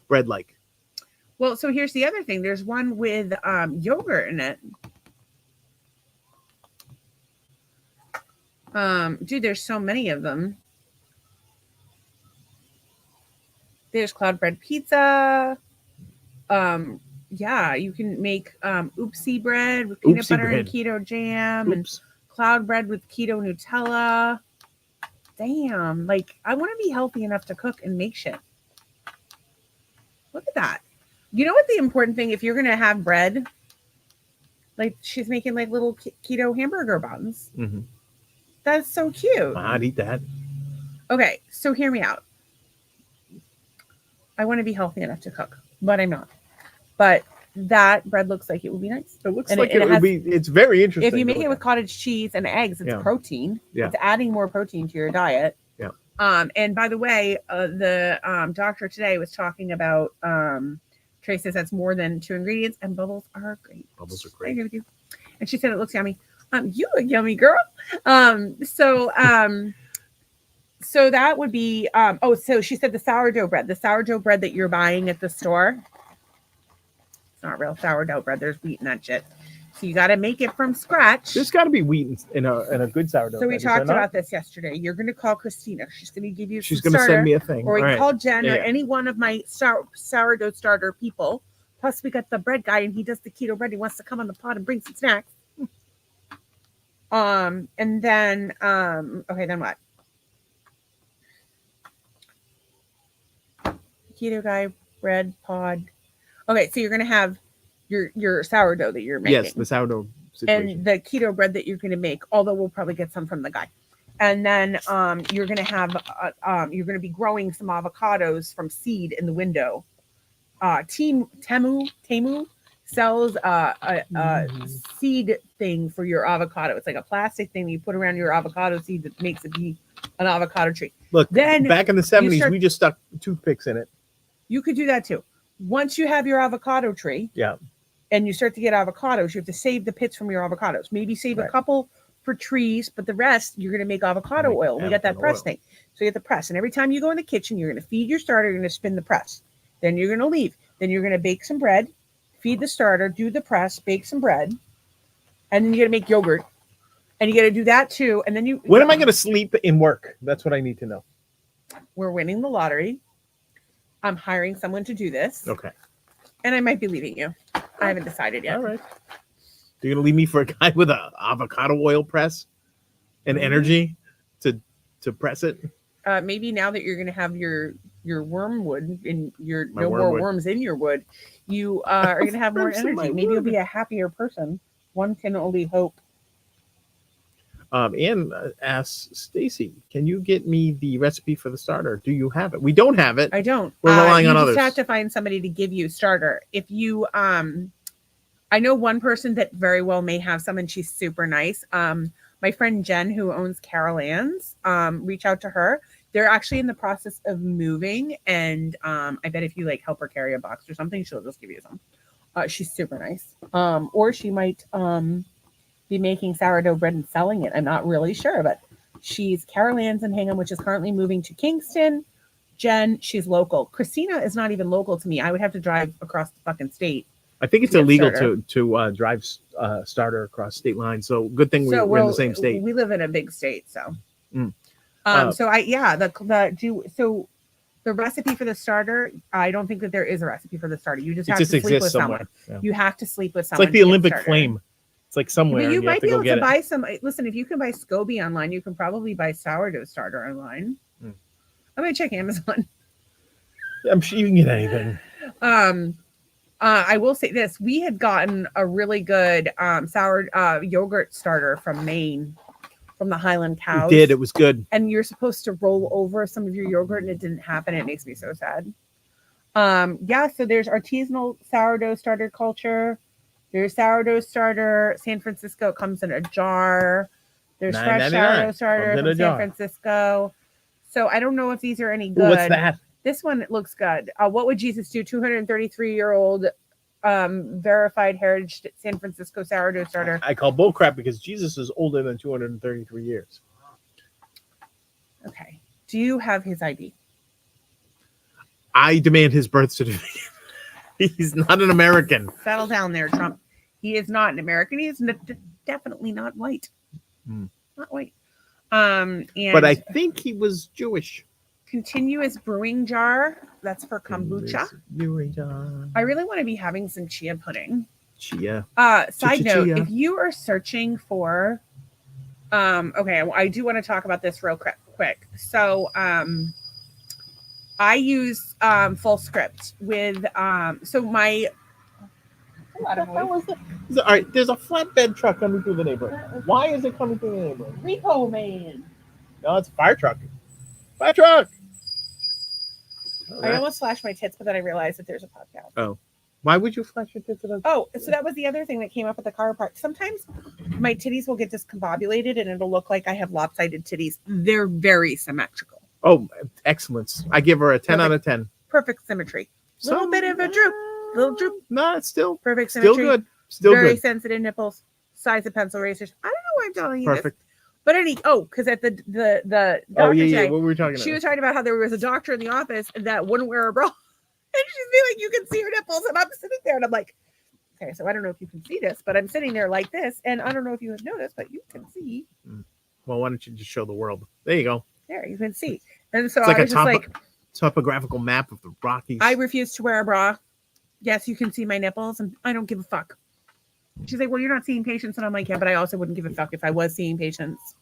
bread-like. Well, so here's the other thing. There's one with yogurt in it. Dude, there's so many of them. There's cloud bread pizza. Yeah, you can make oopsie bread with peanut butter and keto jam, and cloud bread with keto Nutella. Damn, like I want to be healthy enough to cook and make shit. Look at that. You know what the important thing, if you're gonna have bread, like she's making like little keto hamburger buns. That's so cute. I'd eat that. Okay, so hear me out. I want to be healthy enough to cook, but I'm not. But that bread looks like it would be nice. It looks like it would be. It's very interesting. If you make it with cottage cheese and eggs, it's protein. Yeah. It's adding more protein to your diet. Yeah. And by the way, the doctor today was talking about Trey says that's more than 2 ingredients, and bubbles are great. Bubbles are I great. agree with you. And she said it looks yummy. You a yummy girl. So that would be so she said the sourdough bread that you're buying at the store. It's not real sourdough bread. There's wheat in that shit. So you got to make it from scratch. There's got to be wheat in a good sourdough. So we talked about this yesterday. You're going to call Christina. She's going to give you. She's going to send me a thing. Or we can call Jen or any one of my sourdough starter people. Plus, we got the bread guy, and he does the keto bread. He wants to come on the pod and bring some snacks. And then okay, then what? Keto guy, bread pod. Okay, so you're gonna have your sourdough that you're making. Yes, the sourdough situation. And the keto bread that you're gonna make, although we'll probably get some from the guy. And then you're gonna have you're gonna be growing some avocados from seed in the window. Temu sells a seed thing for your avocado. It's like a plastic thing you put around your avocado seed that makes it be an avocado tree. Look, Then back in the 70s, start- we just stuck toothpicks in it. You could do that too. Once you have your avocado tree, Yeah. and you start to get avocados, you have to save the pits from your avocados. Maybe save a Right. couple for trees, but the rest you're going to make avocado Make oil. We got that avocado press oil. thing. So you get the press. And every time you go in the kitchen, you're going to feed your starter, you're going to spin the press. Then you're going to leave. Then you're going to bake some bread, feed the starter, do the press, bake some bread. And then you're going to make yogurt. And you got to do that too. And then you. When am I going to sleep in work? That's what I need to know. We're winning the lottery. I'm hiring someone to do this. Okay. And I might be leaving you. I haven't decided yet. All right. You're going to leave me for a guy with a avocado oil press and energy to press it? Maybe now that you're going to have your wormwood and your My no more wormwood. worms in your wood, you are going to have more Worms in my energy. Maybe you'll wood. be a happier person. One can only hope. Ann asks Stacy, can you get me the recipe for the starter? Do you have it? We don't have it. I don't. We're relying on you others. just have to find somebody to give you starter. If you, I know one person that very well may have some, and she's super nice. My friend Jen, who owns Carol Ann's, reach out to her. They're actually in the process of moving, and I bet if you like help her carry a box or something, she'll just give you some. She's super nice. Or she might be making sourdough bread and selling it. I'm not really sure, but she's Carol Ann's in Hingham, which is currently moving to Kingston. Jen, she's local. Christina is not even local to me. I would have to drive across the fucking state. I think it's Get illegal starter. to drive starter across state lines. So good thing we're in the same state. We live in a big state, so. Mm. So the recipe for the starter, I don't think that there is a recipe for the starter. You just It have just to sleep with exists someone. somewhere. Yeah. You have to sleep with It's someone. like the to get Olympic starter. flame. It's like somewhere. But you and might have be to go able get to it. buy some. Listen, if you can buy SCOBY online, you can probably buy sourdough starter online. Mm. I'm gonna check Amazon. I'm sure you can get anything. I will say this: we had gotten a really good sour yogurt starter from Maine, from the Highland We cows. did. It was good. And you're supposed to roll over some of your yogurt, and it didn't happen. It makes me so sad. So there's artisanal sourdough starter culture. There's sourdough starter San Francisco. It comes in a jar. There's fresh $9.99. sourdough starter Comes in a from San jar. Francisco. So I don't know if these are any Ooh, good. what's that? This one looks good. What would Jesus do? 233-year-old verified heritage San Francisco sourdough starter. I call bullcrap because Jesus is older than 233 years. Okay. Do you have his ID? I demand his birth certificate. He's not an American. Settle down there, Trump. He is not an American. He is definitely not white. Hmm. Not white. And But I think he was Jewish. continuous brewing jar. That's for kombucha. I really want to be having some chia pudding. Chia. Side note, Chia. if you are searching for okay, I do want to talk about this real quick. So I use full script with so my What the hell is that? All right, there's a flatbed truck coming through the neighborhood. Why is it coming through the neighborhood? Repo Man. No, it's a fire truck. Fire truck. All I right. almost flashed my tits, but then I realized that there's a podcast. Why would you flash your tits at us? Oh, so that was the other thing that came up at the car park. Sometimes my titties will get discombobulated and it'll look like I have lopsided titties. They're very symmetrical. Oh, excellence. I give her a 10 out of 10. Perfect symmetry. Little bit of a droop. Little droop. No, it's still Perfect symmetry. good. Still very good. sensitive nipples. Size of pencil erasers. I don't know why I'm telling you this. Perfect. But because at the doctor Oh, yeah, today, What were we talking she about? was talking about how there was a doctor in the office that wouldn't wear a bra. And she's being like, you can see her nipples. And I'm sitting there and I'm like, okay, so I don't know if you can see this, but I'm sitting there like this. And I don't know if you have noticed, but you can see. Well, why don't you just show the world? There you go. There, you can see. And so It's like I a was just like, topographical map of the Rockies. I refuse to wear a bra. Yes, you can see my nipples, and I don't give a fuck. She's like, well, you're not seeing patients. And I'm like, yeah, but I also wouldn't give a fuck if I was seeing patients.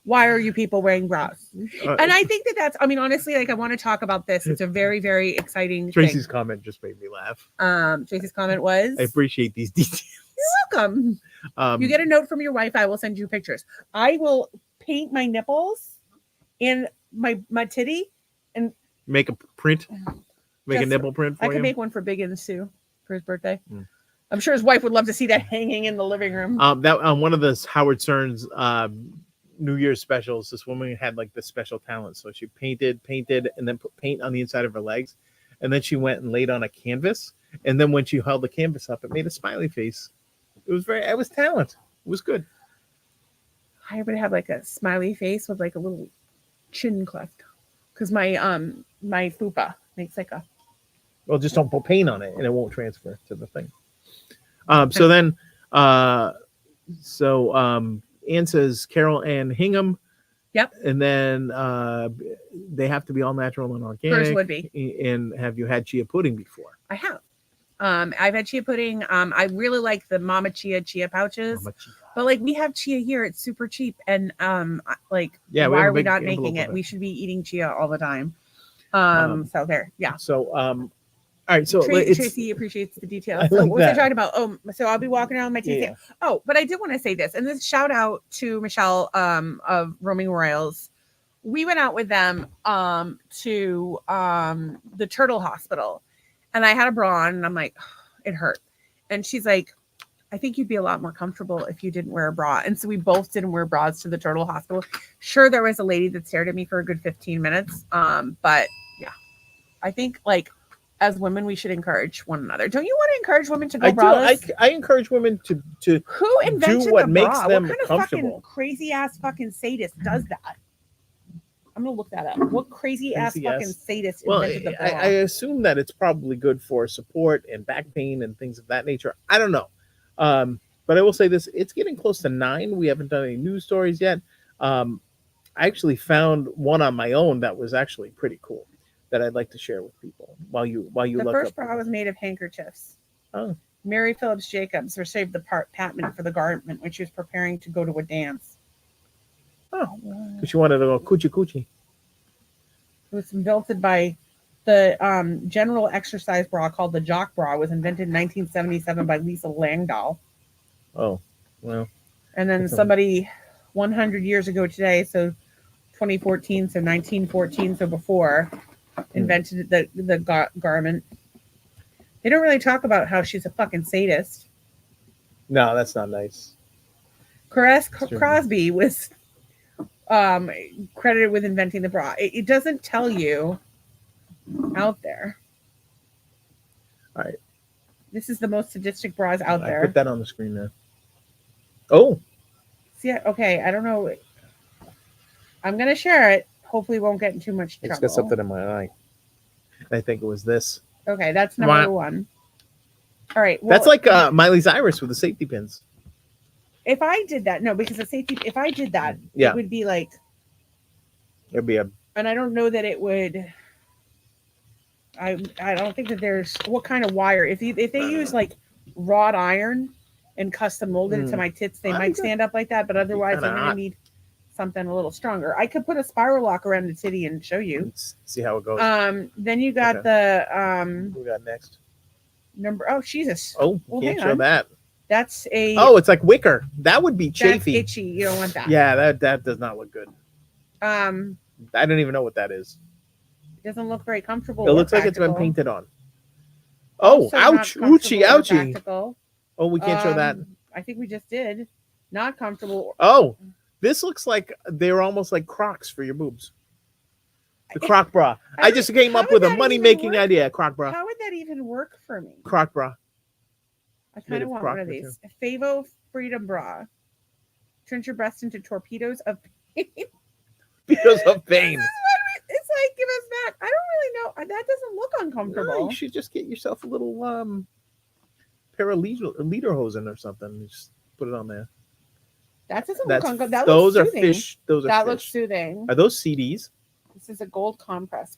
Why are you people wearing bras? And I think that's, I mean, honestly, like I want to talk about this. It's a very, very exciting Tracy's comment just made me laugh. thing. Tracy's comment was, I appreciate these details. you're welcome. You get a note from your wife. I will send you pictures. I will paint my nipples in my titty. Make a print. Make a Just- nipple print for I you. can make one for Big and Sue for his birthday. Mm. I'm sure his wife would love to see that hanging in the living room. That one of the Howard Stern's New Year's specials, this woman had like this special talent. So she painted, and then put paint on the inside of her legs. And then she went and laid on a canvas. And then when she held the canvas up, it made a smiley face. It was talent. It was good. I would have like a smiley face with like a little chin cleft. Because my fupa makes like a. Well, just don't put paint on it and it won't transfer to the thing. So then, Anne says Carol and Hingham. Yep. And then they have to be all natural and organic. Hers would be. And have you had chia pudding before? I have. I've had chia pudding. I really like the Mama Chia pouches. But like we have chia here, it's super cheap. And why are we not making it? We should be eating chia all the time. So there, yeah. So all right, so Tracy appreciates the details. So what was I talking about? Oh, so I'll be walking around with my teeth. Yeah. Oh, but I did want to say this, and this shout out to Michelle of Roaming Royals. We went out with them to the Turtle Hospital, and I had a bra on, and I'm like, it hurt. And she's like, I think you'd be a lot more comfortable if you didn't wear a bra. And so we both didn't wear bras to the Turtle Hospital. Sure, there was a lady that stared at me for a good 15 minutes. But yeah, I think like as women, we should encourage one another. Don't you want to encourage women to go braless? I encourage women to who invented do what the makes bra? them what kind comfortable. Of fucking crazy ass fucking sadist does that? I'm gonna look that up. What crazy ass fucking sadist invented the bra? I assume that it's probably good for support and back pain and things of that nature. I don't know. But I will say this, it's getting close to 9. We haven't done any news stories yet. I actually found one on my own that was actually pretty cool that I'd like to share with people while you the look first up. bra was made of handkerchiefs. Oh. Mary Phillips Jacobs received the patent for the garment when she was preparing to go to a dance. Oh, because she wanted to go coochie. It was invented by the general exercise bra called the jock bra. Was invented in 1977 by Lisa Langdahl. Oh, well. And then somebody 100 years ago today, so 2014, so 1914, so before, invented the garment. They don't really talk about how she's a fucking sadist. No, that's not nice. Crosby was credited with inventing the bra. It doesn't tell you out there. All right. This is the most sadistic bras out there. Put that on the screen now. Oh. See, okay, I don't know. I'm going to share it. Hopefully won't get in too much trouble. It's got something in my eye. I think it was this. Okay, that's number 1. All right. Well, that's like Miley Cyrus with the safety pins. If I did that, no, because if I did that, it would be like. It'd be and I don't know that it would. I don't think that there's what kind of wire. If they use like wrought iron and custom molded it to my tits, they might stand up like that. But otherwise, I'm going to need something a little stronger. I could put a spiral lock around the titty and show you. Let's see how it goes. Then you got the What we got next? Number. Oh Jesus. Oh, well, can't show that. That's a. Oh, it's like wicker. That would be chafy. That's itchy. You don't want that. Yeah, that does not look good. I don't even know what that is. It doesn't look very comfortable. It looks like it's been painted on. Oh, ouch! Ouchie, ouchie. Oh, we can't show that. I think we just did. Not comfortable. Oh, this looks like they're almost like Crocs for your boobs. The Croc bra. I just came up with a money-making idea. Croc bra. How would that even work for me? Croc bra. I kind of want one of these. Favo Freedom Bra. Turns your breast into torpedoes of pain. Torpedoes of pain. It's like, give us back. I don't really know. That doesn't look uncomfortable. No, you should just get yourself a little pair of lederhosen or something. Just put it on there. That doesn't look uncomfortable. That those looks are soothing. fish. Those are that fish. Looks soothing. Are those CDs? This is a cold compress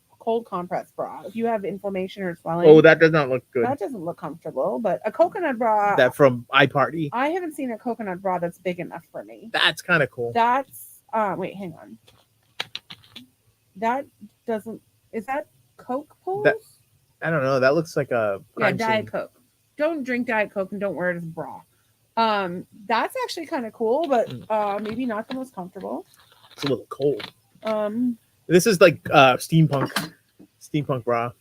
bra. If you have inflammation or swelling. Oh, that does not look good. That doesn't look comfortable. But a coconut bra. That from iParty. I haven't seen a coconut bra that's big enough for me. That's kind of cool. That's wait, hang on. That doesn't. Is that Coke pulls? I don't know. That looks like a Diet Coke. Don't drink Diet Coke and don't wear it as a bra. That's actually kind of cool, but maybe not the most comfortable. It's a little cold. This is like steampunk bra.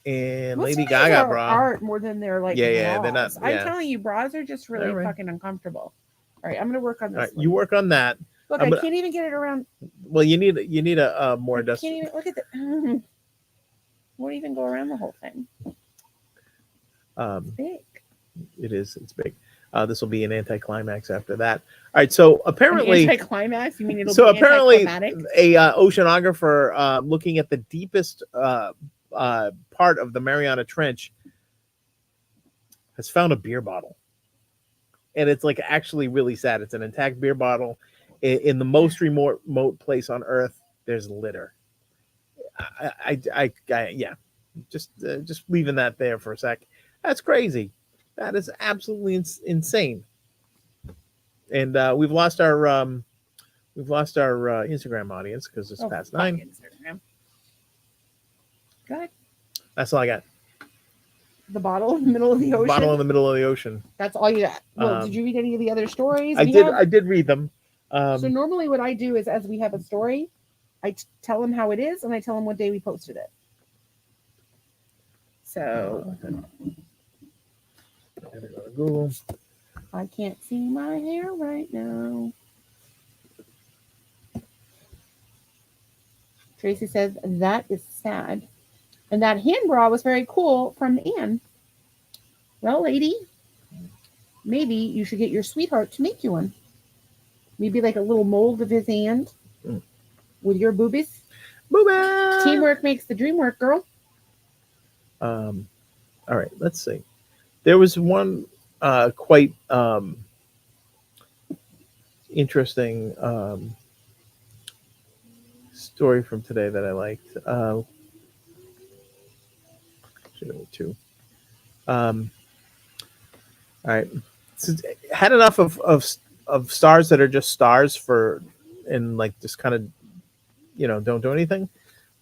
And Lady Gaga bra. Art more than they're like bras. They're not. I'm telling you, bras are just really fucking uncomfortable. All right, I'm gonna work on All this. right, you work on that. Look, I'm I gonna- can't even get it around. Well, you need a more I industrial. can't even look at the. Won't even go around the whole thing. Big. It is. It's big. This will be an anticlimax after that. All right. So apparently, An anticlimax. You mean it'll so be apparently, anticlimactic? a oceanographer looking at the deepest part of the Mariana Trench has found a beer bottle, and it's like actually really sad. It's an intact beer bottle in the most remote place on Earth. There's litter. Yeah, just leaving that there for a sec. That's crazy. That is absolutely insane. And we've lost our Instagram audience because it's past 9. Instagram. Go ahead. That's all I got. The bottle in the middle of the ocean. Bottle in the middle of the ocean. That's all you got. Well, did you read any of the other stories? I did read them. So normally, what I do is, as we have a story, I tell them how it is, and I tell them what day we posted it. So I gotta go to Google. I can't see my hair right now. Tracy says that is sad, and that hand bra was very cool from Anne. Well, lady, maybe you should get your sweetheart to make you one. Maybe like a little mold of his hand with your boobies. Boobies! Teamwork makes the dream work, girl. All right, let's see. There was one quite interesting story from today that I liked. Actually, two. All right. So had enough of stars that are just stars for and like just kind of don't do anything.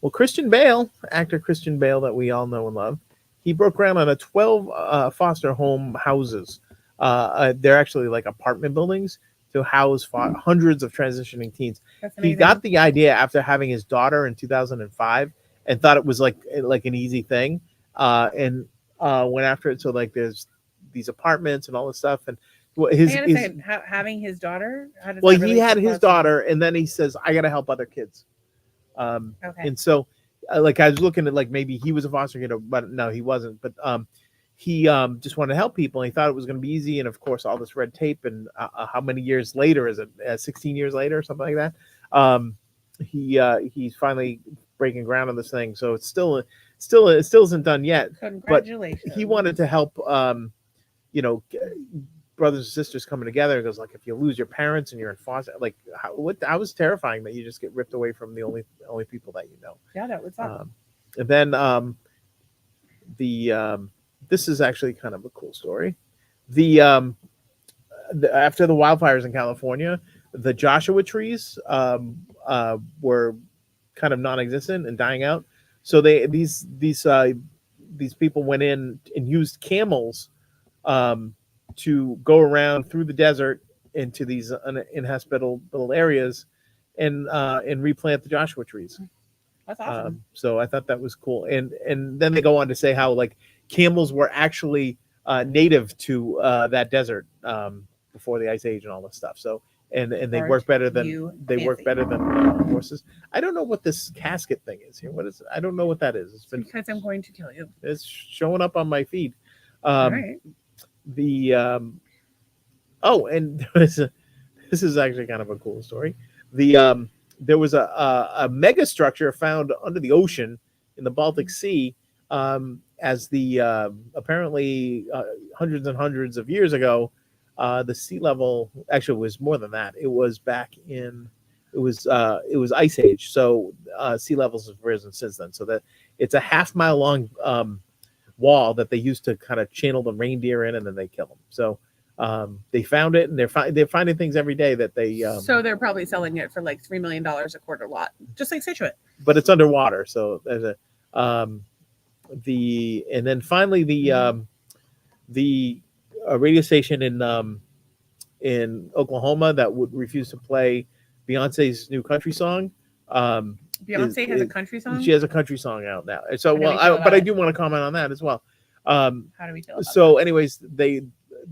Well, Christian Bale, actor Christian Bale that we all know and love, he broke ground on a 12 foster home houses. They're actually like apartment buildings to house hundreds of transitioning teens. He got the idea after having his daughter in 2005 and thought it was like an easy thing, and went after it. So like there's these apartments and all this stuff, and having his daughter. Well, he had his daughter, and then he says, "I got to help other kids." Okay. And so, like I was looking at like maybe he was a foster kid, but no, he wasn't. But he just wanted to help people. And he thought it was going to be easy, and of course, all this red tape. And how many years later is it? 16 years later, or something like that. He's finally breaking ground on this thing. So it still isn't done yet. Congratulations. But he wanted to help. Brothers and sisters coming together. It goes like, if you lose your parents and you're in foster, like how was terrifying that you just get ripped away from the only people that you know. Yeah, that was awesome. And then this is actually kind of a cool story. After the wildfires in California, the Joshua trees were kind of non-existent and dying out. So these people went in and used camels to go around through the desert into these inhospitable areas and replant the Joshua trees. That's awesome. So I thought that was cool. And then they go on to say how like camels were actually native to that desert before the Ice Age and all this stuff. So and they work better than horses. I don't know what this casket thing is here. What is it? I don't know what that is. It's because I'm going to kill you. It's showing up on my feed. All right. And this is actually kind of a cool story. There was a mega structure found under the ocean in the Baltic Sea, as apparently hundreds and hundreds of years ago, the sea level actually was more than that. It was Ice Age, so sea levels have risen since then. So that it's a half-mile long wall that they used to kind of channel the reindeer in, and then they kill them. So they found it, and they're finding things every day that they. So they're probably selling it for like $3 million a quarter lot, just like Situate. But it's underwater, so there's a and then finally the radio station in Oklahoma that would refuse to play Beyonce's new country song. Beyonce has a country song. She has a country song out now. So I do want to comment on that as well. How do we feel about so, anyways,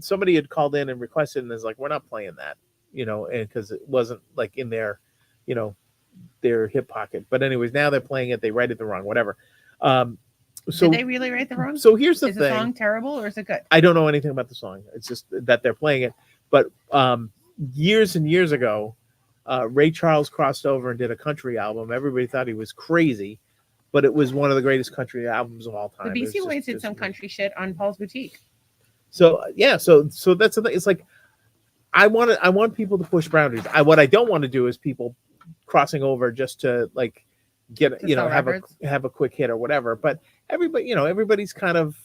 somebody had called in and requested, and is like, we're not playing that, you know, and because it wasn't like in their, you know, their hip pocket. But anyways, now they're playing it. They write it the wrong, whatever. So Did they really write the wrong? So here's the Is thing. the song terrible or is it good? I don't know anything about the song. It's just that they're playing it. But years and years ago, Ray Charles crossed over and did a country album. Everybody thought he was crazy, but it was one of the greatest country albums of all time. The BC Boys did some country shit on Paul's Boutique. So yeah, so that's the thing. It's like I want people to push boundaries. What I don't want to do is people crossing over just to like get To you know sell have records. a quick hit or whatever. But everybody, you know, everybody's kind of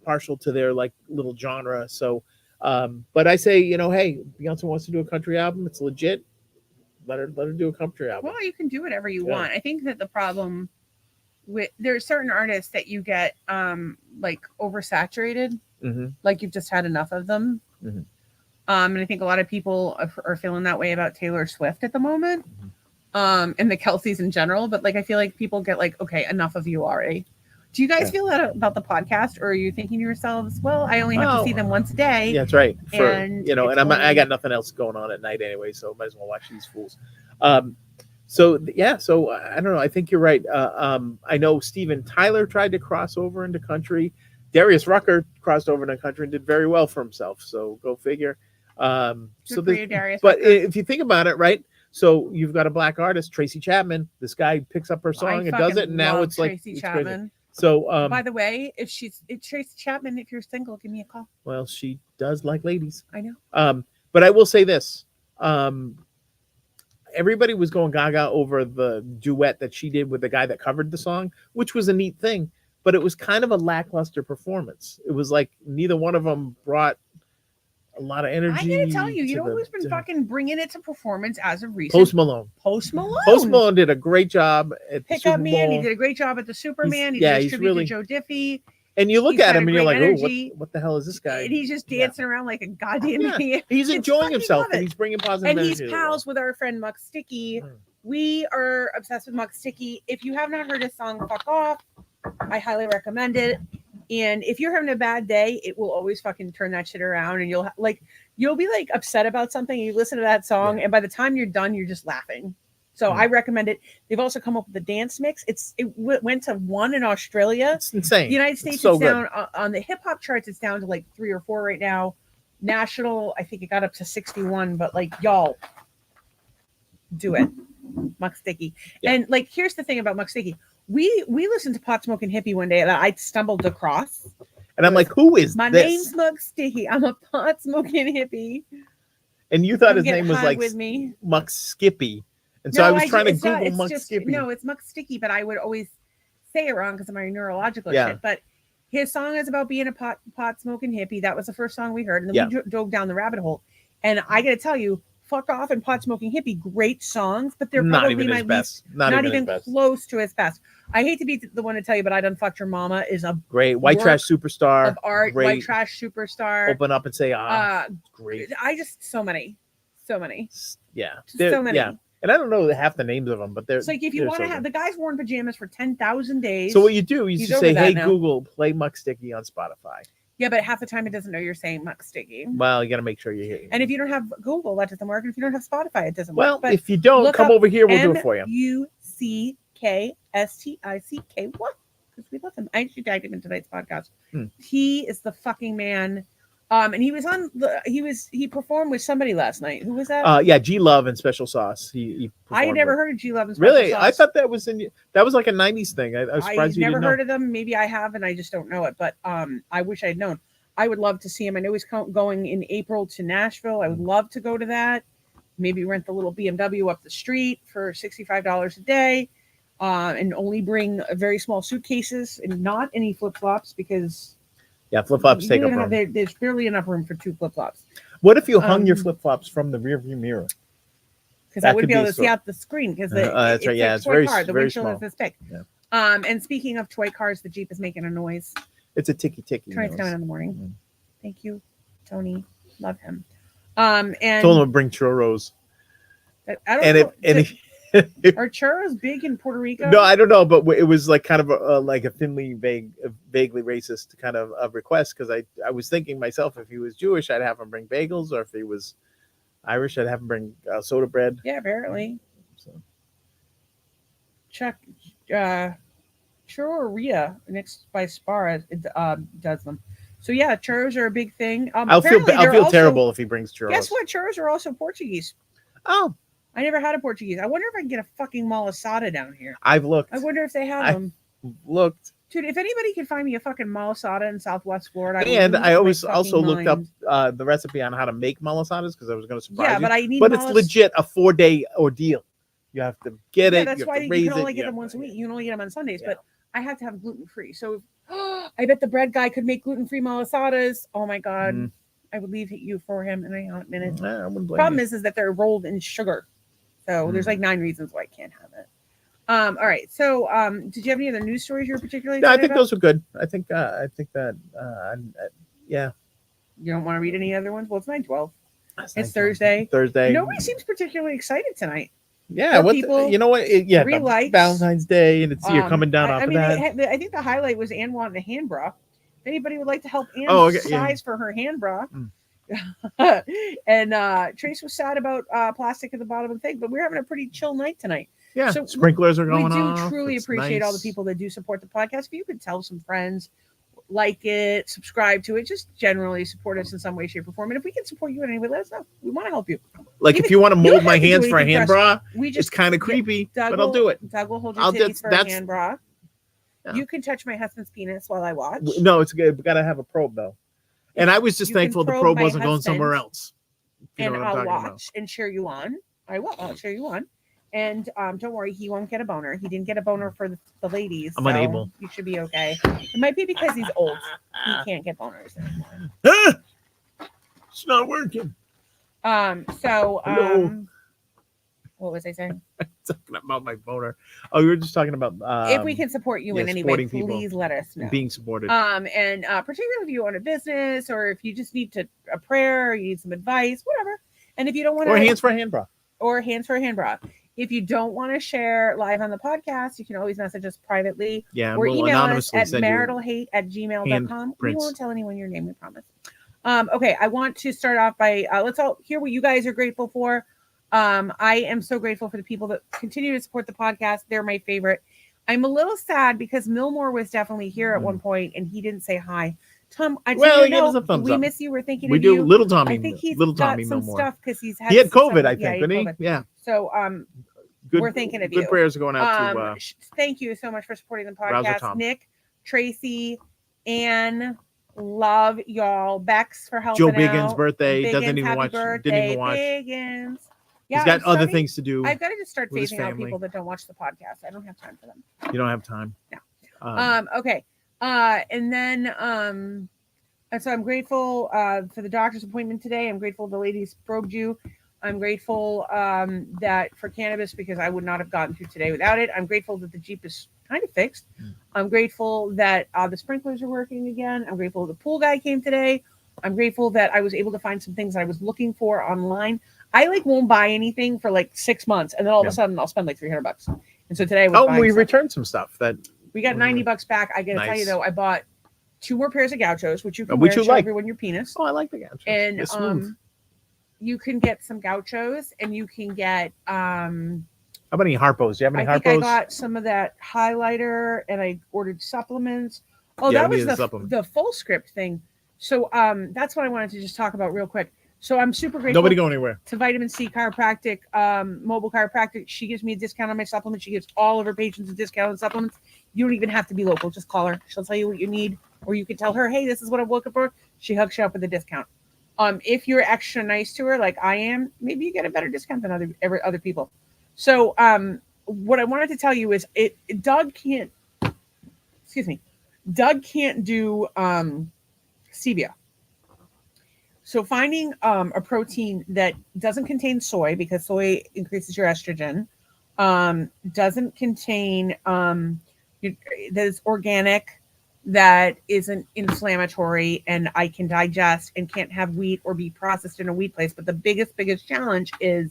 partial to their like little genre. So but I say, you know, hey, Beyonce wants to do a country album. It's legit. Let her do a country album. Well, you can do whatever you Yeah. want. I think that the problem with there's certain artists that you get like oversaturated, Mm-hmm. like you've just had enough of them. Mhm. And I think a lot of people are feeling that way about Taylor Swift at the moment, and the Kelseys in general. But like, I feel like people get like, okay, enough of you already. Do you guys Yeah. feel that about the podcast, or are you thinking to yourselves, well, I only have Well, to see them once a day? Yeah, that's right. And you know, it's and I only- got nothing else going on at night anyway, so might as well watch these fools. So I don't know. I think you're right. I know Steven Tyler tried to cross over into country. Darius Rucker crossed over into country and did very well for himself. So go figure. Good So for you, Darius but Rucker. if you think about it, right? So you've got a black artist, Tracy Chapman. This guy picks up her song and does it, and now it's like Tracy it's Chapman. crazy. So By the way, if Tracy Chapman, if you're single, give me a call. well, she does like ladies. I know. But I will say this. Everybody was going gaga over the duet that she did with the guy that covered the song, which was a neat thing, but it was kind of a lackluster performance. It was like neither one of them brought a lot of energy. I gotta tell you, you to know who's been fucking bringing it to performance as of recent? Post Malone. Post Malone. Post Malone did a great job at the Pick Super Up Man. He Bowl. did a great job at the Superman. He yeah, he's distributed really- Joe Diffie. And you look he's at got him a and you're like, great oh, energy. what the hell is this guy? And he's just Yeah. dancing around like a goddamn Yeah. idiot. He's It's enjoying fucking himself love it. and he's bringing positive And energy. he's to the pals world. with our friend Muck Sticky. Mm. We are obsessed with Muck Sticky. If you have not heard his song Fuck Off, I highly recommend it. And if you're having a bad day, it will always fucking turn that shit around, and you'll be like upset about something. You listen to that song, and by the time you're done, you're just laughing. So I recommend it. They've also come up with a dance mix. Went to 1 in Australia. It's insane. The United States, so it's good. down on the hip hop charts. It's down to like 3 or 4 right now. National, I think it got up to 61. But like, y'all, do it, Muck Sticky. Yeah. And like, here's the thing about Muck Sticky. We listened to Pot Smoking Hippie one day that I stumbled across. And I'm like, who is My this? name's Muck Sticky. I'm a pot smoking hippie. And you thought Come his get name was high like with me. Muck Skippy. And so I was trying to it's not- Google it's Muck just- Skippy. No, it's Muck Sticky, but I would always say it wrong because of my neurological Yeah. shit. But his song is about being a pot smoking hippie. That was the first song we heard, and then Yeah. we dove down the rabbit hole. And I got to tell you, Fuck Off and Pot Smoking Hippie, great songs, but they're Not probably even my his least. best. Not even his best. Close to his best. I hate to be the one to tell you, but I Done Fucked Your Mama is a Great. White work Trash Superstar. of art. Great. White Trash Superstar. Open up and say, great. I just so many. Yeah. So many. Yeah. And I don't know half the names of them, but they're. It's like if you they're want to so have good. the guy's worn pajamas for 10,000 days. So what you do, you He's just over say, that hey, now. Google, play Muck Sticky on Spotify. Yeah, but half the time it doesn't know you're saying Muck Sticky. Well, you got to make sure you hear it. And if you don't have Google, that doesn't work. And if you don't have Spotify, it doesn't Well, work. But if you don't, look come up over here. We'll do it for you. MUCKSTICK. What? Because we love him. I actually tagged him in tonight's podcast. Hmm. He is the fucking man. And he was on he performed with somebody last night. Who was that? Yeah, G Love and Special Sauce. He I had performed never with. heard of G Love and Special Really? Sauce. I thought that was like a 90s thing. I was surprised I've you never didn't heard know. of them. Maybe I have, and I just don't know it. But I wish I'd known. I would love to see him. I know he's going in April to Nashville. I would love to go to that. Maybe rent the little BMW up the street for $65 a day, and only bring very small suitcases and not any flip flops because Yeah, flip flops you take up don't have- room. there's barely enough room for 2 flip flops. What if you hung your um, flip flops from the rearview mirror? Because That I wouldn't could be able be to so- see out the screen because that's right. Yeah, a it's toy very- car. The very windshield small. is this big. Yeah. And speaking of toy cars, the Jeep is making a noise. It's a ticky ticky. Tonight's noise. coming in the morning. Mm. Thank you, Tony. Love him. And Told him to bring churros. I don't And know. if Are churros big in Puerto Rico? No, I don't know, but it was like kind of like a vaguely racist kind of request because I was thinking myself if he was Jewish, I'd have him bring bagels, or if he was Irish, I'd have him bring soda bread. Yeah, apparently. So. Chuck, Churreria next by Spar does them. So yeah, churros are a big thing. I'll feel terrible if he brings churros. Guess what? Churros are also Portuguese. Oh, I never had a Portuguese. I wonder if I can get a fucking malasada down here. I've looked. I wonder if they have them. Looked. Dude, if anybody can find me a fucking malasada in Southwest Florida, I always also looked up the recipe on how to make malasadas because I was going to surprise you. Yeah, but I need. But it's legit a 4-day ordeal. You have to get it. That's why you can only get them once a week. You can only get them on Sundays, but I have to have gluten free. So I bet the bread guy could make gluten free malasadas. Oh my god, I would leave you for him in a hot minute. Problem is that they're rolled in sugar, so there's like 9 reasons why I can't have it. All right. So, did you have any other news stories you're particularly? No, I think those are good. I think that yeah. You don't want to read any other ones? Well, it's 9/12. It's Thursday. Nobody seems particularly excited tonight. Yeah, you know what? Valentine's Day, and it's you're coming down off of that. I think the highlight was Anne wanting a hand bra. If anybody would like to help Anne size for her hand bra. And Trace was sad about plastic at the bottom of the thing, but we're having a pretty chill night tonight. Yeah, so sprinklers are going on. We do truly appreciate all the people that do support the podcast. If you could tell some friends, like it, subscribe to it, just generally support us in some way, shape, or form. And if we can support you in any way, let us know. We want to help you. Like if you want to mold my hands for a hand bra, it's kind of creepy, but I'll do it. Doug will hold your titties for a hand bra. Yeah. You can touch my husband's penis while I watch. No, it's good. We got to have a probe though. And I was just thankful the probe wasn't going somewhere else. And I'll watch and cheer you on. I will. I'll cheer you on. And don't worry, he won't get a boner. He didn't get a boner for the ladies. I'm unable. You should be okay. It might be because he's old. He can't get boners anymore. It's not working. What was I saying? Talking about my boner. Oh, you were just talking about if we can support you in any way, please let us know. Being supported. And particularly if you own a business or if you just need a prayer, or you need some advice, whatever. And if you don't want to, or hands for a hand bra. Or hands for a hand bra. If you don't want to share live on the podcast, you can always message us privately. Yeah, or email us at maritalhate@gmail.com. We won't tell anyone your name, we promise. Okay, I want to start off by let's all hear what you guys are grateful for. I am so grateful for the people that continue to support the podcast. They're my favorite. I'm a little sad because Millmore was definitely here at one point and he didn't say hi. Tom, he gave us a thumbs up. Miss you. We're thinking we of do. You. Little Tommy. I think he's little got Tommy some Millmore. stuff because he had COVID. I think, didn't he? Yeah. So we're thinking of you. Good prayers are going out to. Thank you so much for supporting the podcast, Nick, Tracy, Anne. Love y'all. Bex for helping Joe Biggins' out. birthday. Biggins, Doesn't even watch. Birthday, didn't even watch. Biggins. Yeah, he's got other things to do. I've got to just start phasing out people that don't watch the podcast. I don't have time for them. You don't have time. No. Okay. And then and so I'm grateful for the doctor's appointment today. I'm grateful the ladies probed you. I'm grateful that for cannabis because I would not have gotten through today without it. I'm grateful that the Jeep is kind of fixed. I'm grateful that the sprinklers are working again. I'm grateful the pool guy came today. I'm grateful that I was able to find some things that I was looking for online. I won't buy anything for 6 months, and then all of a sudden I'll spend $300. And so today I was we returned some stuff that we got $90 back. I gotta tell you though, I bought 2 more pairs of gauchos, which you can wear to show everyone your penis. Oh, I like the gauchos. And you can get some gauchos, and you can get how many Harpos? Do you have any Harpos? I think I got some of that highlighter, and I ordered supplements. Oh, that was the full script thing. So that's what I wanted to just talk about real quick. So I'm super grateful. Nobody go anywhere. To Vitamin C Chiropractic, Mobile Chiropractic. She gives me a discount on my supplements. She gives all of her patients a discount on supplements. You don't even have to be local. Just call her. She'll tell you what you need. Or you can tell her, hey, this is what I'm looking for. She hooks you up with a discount. If you're extra nice to her, like I am, maybe you get a better discount than other people. So what I wanted to tell you is Doug can't do stevia. So finding a protein that doesn't contain soy, because soy increases your estrogen, doesn't contain that is organic, that isn't inflammatory, and I can digest and can't have wheat or be processed in a wheat place. But the biggest challenge is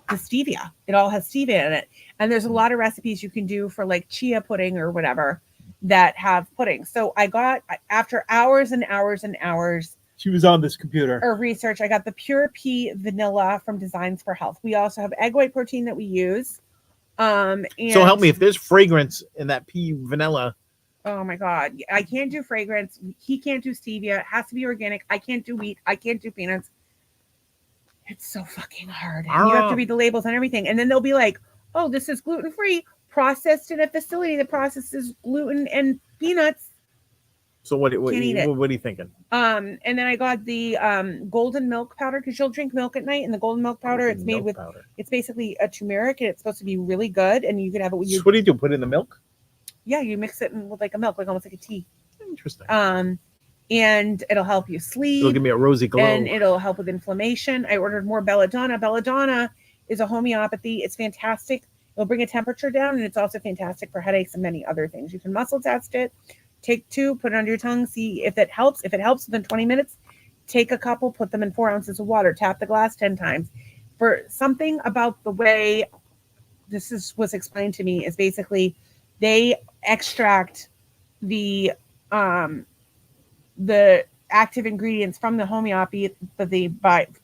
the stevia. It all has stevia in it. And there's a lot of recipes you can do for like chia pudding or whatever that have pudding. So I got, after hours and hours and hours She was on this computer. or research, I got the Pure Pea Vanilla from Designs for Health. We also have egg white protein that we use. And So help me, if there's fragrance in that pea vanilla. oh my God, I can't do fragrance. He can't do stevia. It has to be organic. I can't do wheat. I can't do peanuts. It's so fucking hard. You have to read the labels and everything. And then they'll be like, oh, this is gluten-free, processed in a facility that processes gluten and peanuts. So what are you thinking? And then I got the golden milk powder because she'll drink milk at night, and the golden milk powder, it's made with powder. It's basically a turmeric, and it's supposed to be really good. And you can have it with your. So what do you do? Put it in the milk? Yeah, you mix it with like a milk, like almost like a tea. Interesting. And it'll help you sleep. It'll give me a rosy glow. And it'll help with inflammation. I ordered more belladonna. Belladonna is a homeopathy. It's fantastic. It'll bring a temperature down, and it's also fantastic for headaches and many other things. You can muscle test it. Take 2, put it under your tongue, see if it helps. If it helps within 20 minutes, take a couple, put them in 4 ounces of water, tap the glass 10 times. For something about the way was explained to me is basically they extract the active ingredients from the homeopathy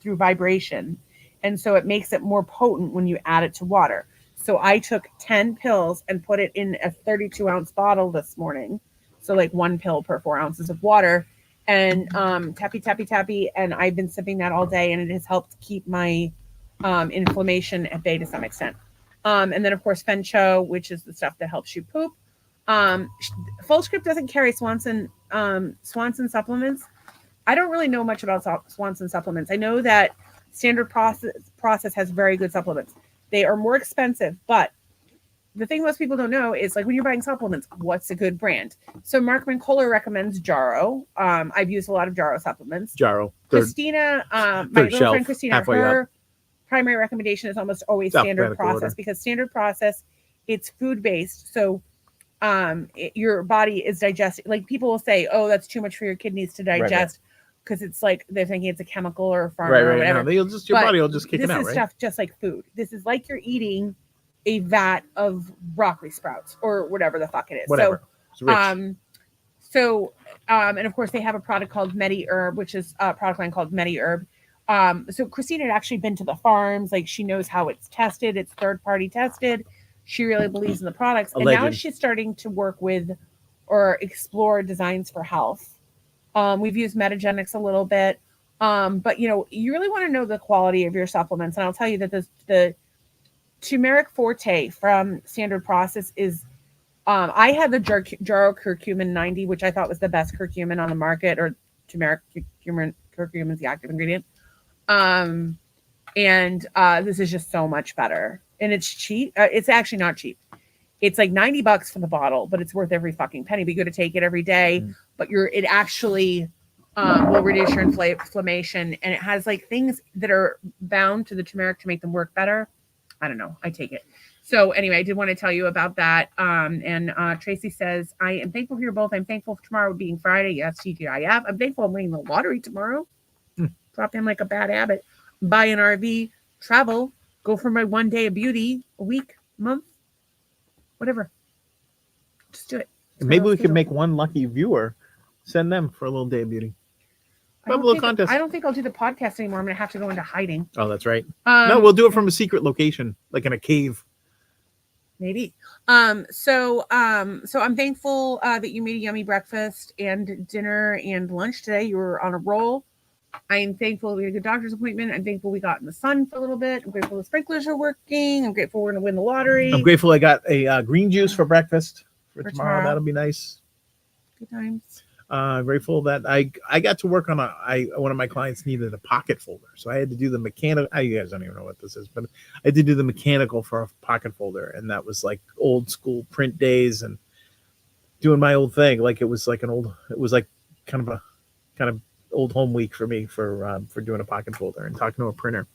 through vibration. And so it makes it more potent when you add it to water. So I took 10 pills and put it in a 32-ounce bottle this morning. So like 1 pill per 4 ounces of water, and tappy. And I've been sipping that all day, and it has helped keep my inflammation at bay to some extent. And then of course Fencho, which is the stuff that helps you poop. Fullscript doesn't carry Swanson supplements. I don't really know much about Swanson supplements. I know that Standard Process has very good supplements. They are more expensive, but the thing most people don't know is like when you're buying supplements, what's a good brand? So Mark Mancola recommends Jarrow. I've used a lot of Jarrow supplements. Jarrow. Christina, my little friend Christina, her primary recommendation is almost always Standard Process because Standard Process, it's food-based. So your body is digesting. Like people will say, oh, that's too much for your kidneys to digest because it's like they're thinking it's a chemical or a pharma or whatever. No, your body will just kick it out, right? This is stuff just like food. This is like you're eating a vat of broccoli sprouts or whatever the fuck it is. Whatever. And of course they have a product called MediHerb, which is a product line called MediHerb. So Christina had actually been to the farms. Like she knows how it's tested. It's third-party tested. She really believes in the products. And now she's starting to work with or explore Designs for Health. We've used Metagenics a little bit. But you really want to know the quality of your supplements. And I'll tell you that the Turmeric Forte from Standard Process is, I had the Jarrow Curcumin 90, which I thought was the best curcumin on the market, or turmeric curcumin is the active ingredient. And this is just so much better. And it's cheap. It's actually not cheap. It's like $90 for the bottle, but it's worth every fucking penny. Be good to take it every day, but it actually will reduce your inflammation. And it has like things that are bound to the turmeric to make them work better. I don't know. I take it. So anyway, I did want to tell you about that. And Tracy says, I am thankful for you both. I'm thankful for tomorrow being Friday. Yes, TGIF. I'm thankful I'm winning the lottery tomorrow. Drop in like a bad habit. Buy an RV, travel, go for my 1 day of beauty, a week, month, whatever. Just do it. Maybe we could make one lucky viewer, send them for a little day of beauty. I don't think I'll do the podcast anymore. I'm going to have to go into hiding. Oh, that's right. No, we'll do it from a secret location, like in a cave. Maybe. So I'm thankful that you made a yummy breakfast and dinner and lunch today. You were on a roll. I'm thankful we had a good doctor's appointment. I'm thankful we got in the sun for a little bit. I'm grateful the sprinklers are working. I'm grateful we're going to win the lottery. I'm grateful I got a green juice for breakfast for tomorrow. That'll be nice. Good times. Grateful that I got to work on one of my clients needed a pocket folder, so I had to do the mechanical. You guys don't even know what this is, but I had to do the mechanical for a pocket folder, and that was like old school print days and doing my old thing. Like it was like kind of old home week for me for doing a pocket folder and talking to a printer,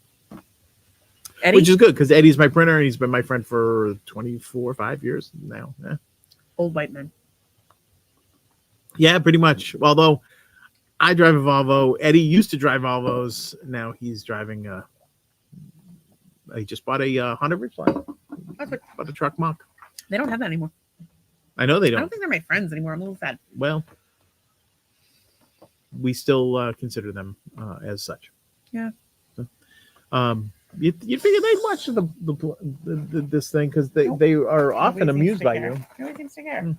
Eddie? Which is good because Eddie's my printer and he's been my friend for 5 years now. Yeah. Old white man. Yeah, pretty much. Although I drive a Volvo, Eddie used to drive Volvos. Now he's driving I just bought a Honda Ridgeline. That's what, Bought a truck mock. they don't have that anymore. I know they I don't don't. think they're my friends anymore. I'm a little sad. Well, we still consider them as such. Yeah. You figure they'd watch this thing because they are often Nobody seems amused to by care. you. Nobody seems to care. Mm.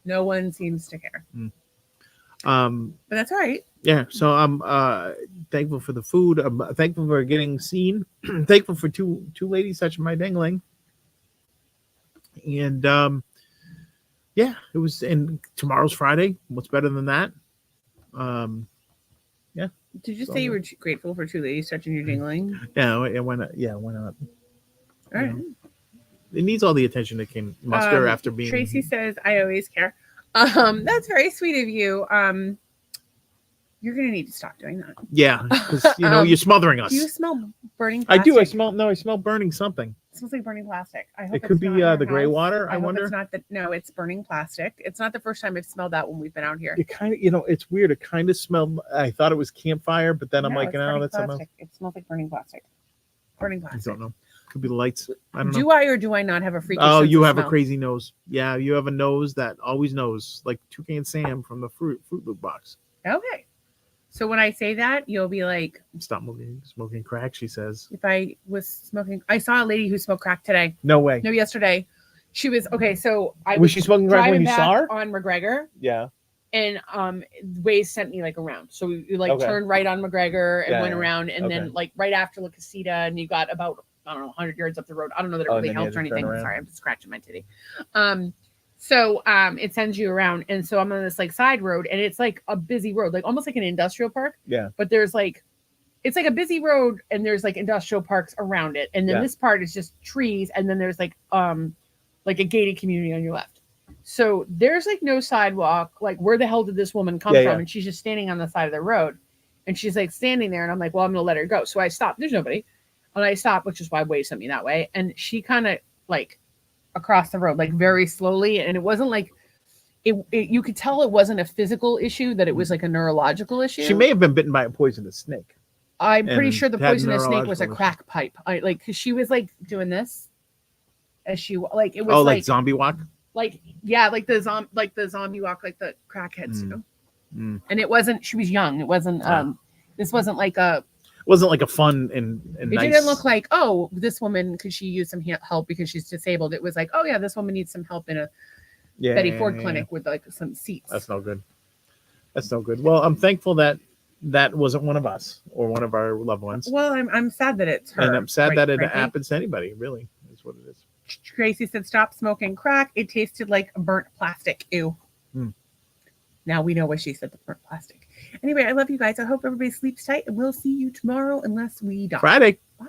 No one seems to care. But that's all right. Yeah, so I'm thankful for the food. I'm thankful for getting seen. Thankful for two ladies touching my dingling. And yeah, it was. And tomorrow's Friday. What's better than that? Yeah. Did you say you were grateful for two ladies touching your dingling? Yeah, why not? Yeah, why not? All right. It needs all the attention it can muster after being. Tracy says, "I always care." That's very sweet of you. You're gonna need to stop doing that. Yeah, because you're smothering us. Do you smell burning I plastic? do. I smell burning something. It smells like burning plastic. I hope It could it's be not your the gray house. water. I hope wonder. it's not that. No, it's burning plastic. It's not the first time I've smelled that when we've been out here. It kind of, it's weird. It kind of smelled. I thought it was campfire, but then I'm like, it's no, burning that's something else. plastic. It smells like burning plastic. Burning I plastic. don't know. Could be the lights. I don't know. Do I or do I not have a freakish Oh, sense you of have a smell? crazy nose. Yeah, you have a nose that always knows, like Toucan Sam from the Fruit Loop box. Okay. So when I say that, you'll be like, Stop smoking crack, she says. if I was smoking, I saw a lady who smoked crack today. No way. No, yesterday. She was okay. So I Was she smoking crack when driving you back saw her? on McGregor, Yeah. and Waze sent me like around. So we like Okay. turned right on McGregor and Yeah, went yeah. around, and Okay. then like right after La Casita, and you got about 100 yards up the road. I don't know that it Oh, really and then you helped or had to turn anything. around. Sorry, I'm scratching my titty. So it sends you around, and so I'm on this like side road, and it's like a busy road, like almost like an industrial park. Yeah. But there's like, it's like a busy road, and there's like industrial parks around it, and then Yeah. this part is just trees, and then there's like a gated community on your left. So there's like no sidewalk. Like, where the hell did this woman come Yeah, from? yeah. And she's just standing on the side of the road, and she's like standing there, and I'm like, well, I'm gonna let her go. So I stopped. There's nobody, and I stopped, which is why Waze sent me that way. And she kind of like across the road, like very slowly, and it wasn't like it. You could tell it wasn't a physical issue; that it was like a neurological issue. She may have been bitten by a poisonous snake. I'm pretty and sure the had poisonous snake was a neurological crack pipe. Because she was like doing this, as she like it was Oh, like like zombie walk? like the zombie walk, like the crackheads do. Mm. And it wasn't. She was young. It wasn't. This wasn't like a. Wasn't like a fun and It nice. didn't look like, oh, this woman, could she use some help because she's disabled. It was like, oh yeah, this woman needs some help in a Betty Ford clinic with like some seats. That's no good. That's no good. Well, I'm thankful that wasn't one of us or one of our loved ones. Well, I'm sad that it's her. And I'm sad that it frankly. happens to anybody, really, is what it is. Tracy said, stop smoking crack. It tasted like burnt plastic. Ew. Now we know why she said the burnt plastic. Anyway, I love you guys. I hope everybody sleeps tight, and we'll see you tomorrow unless we die. Friday.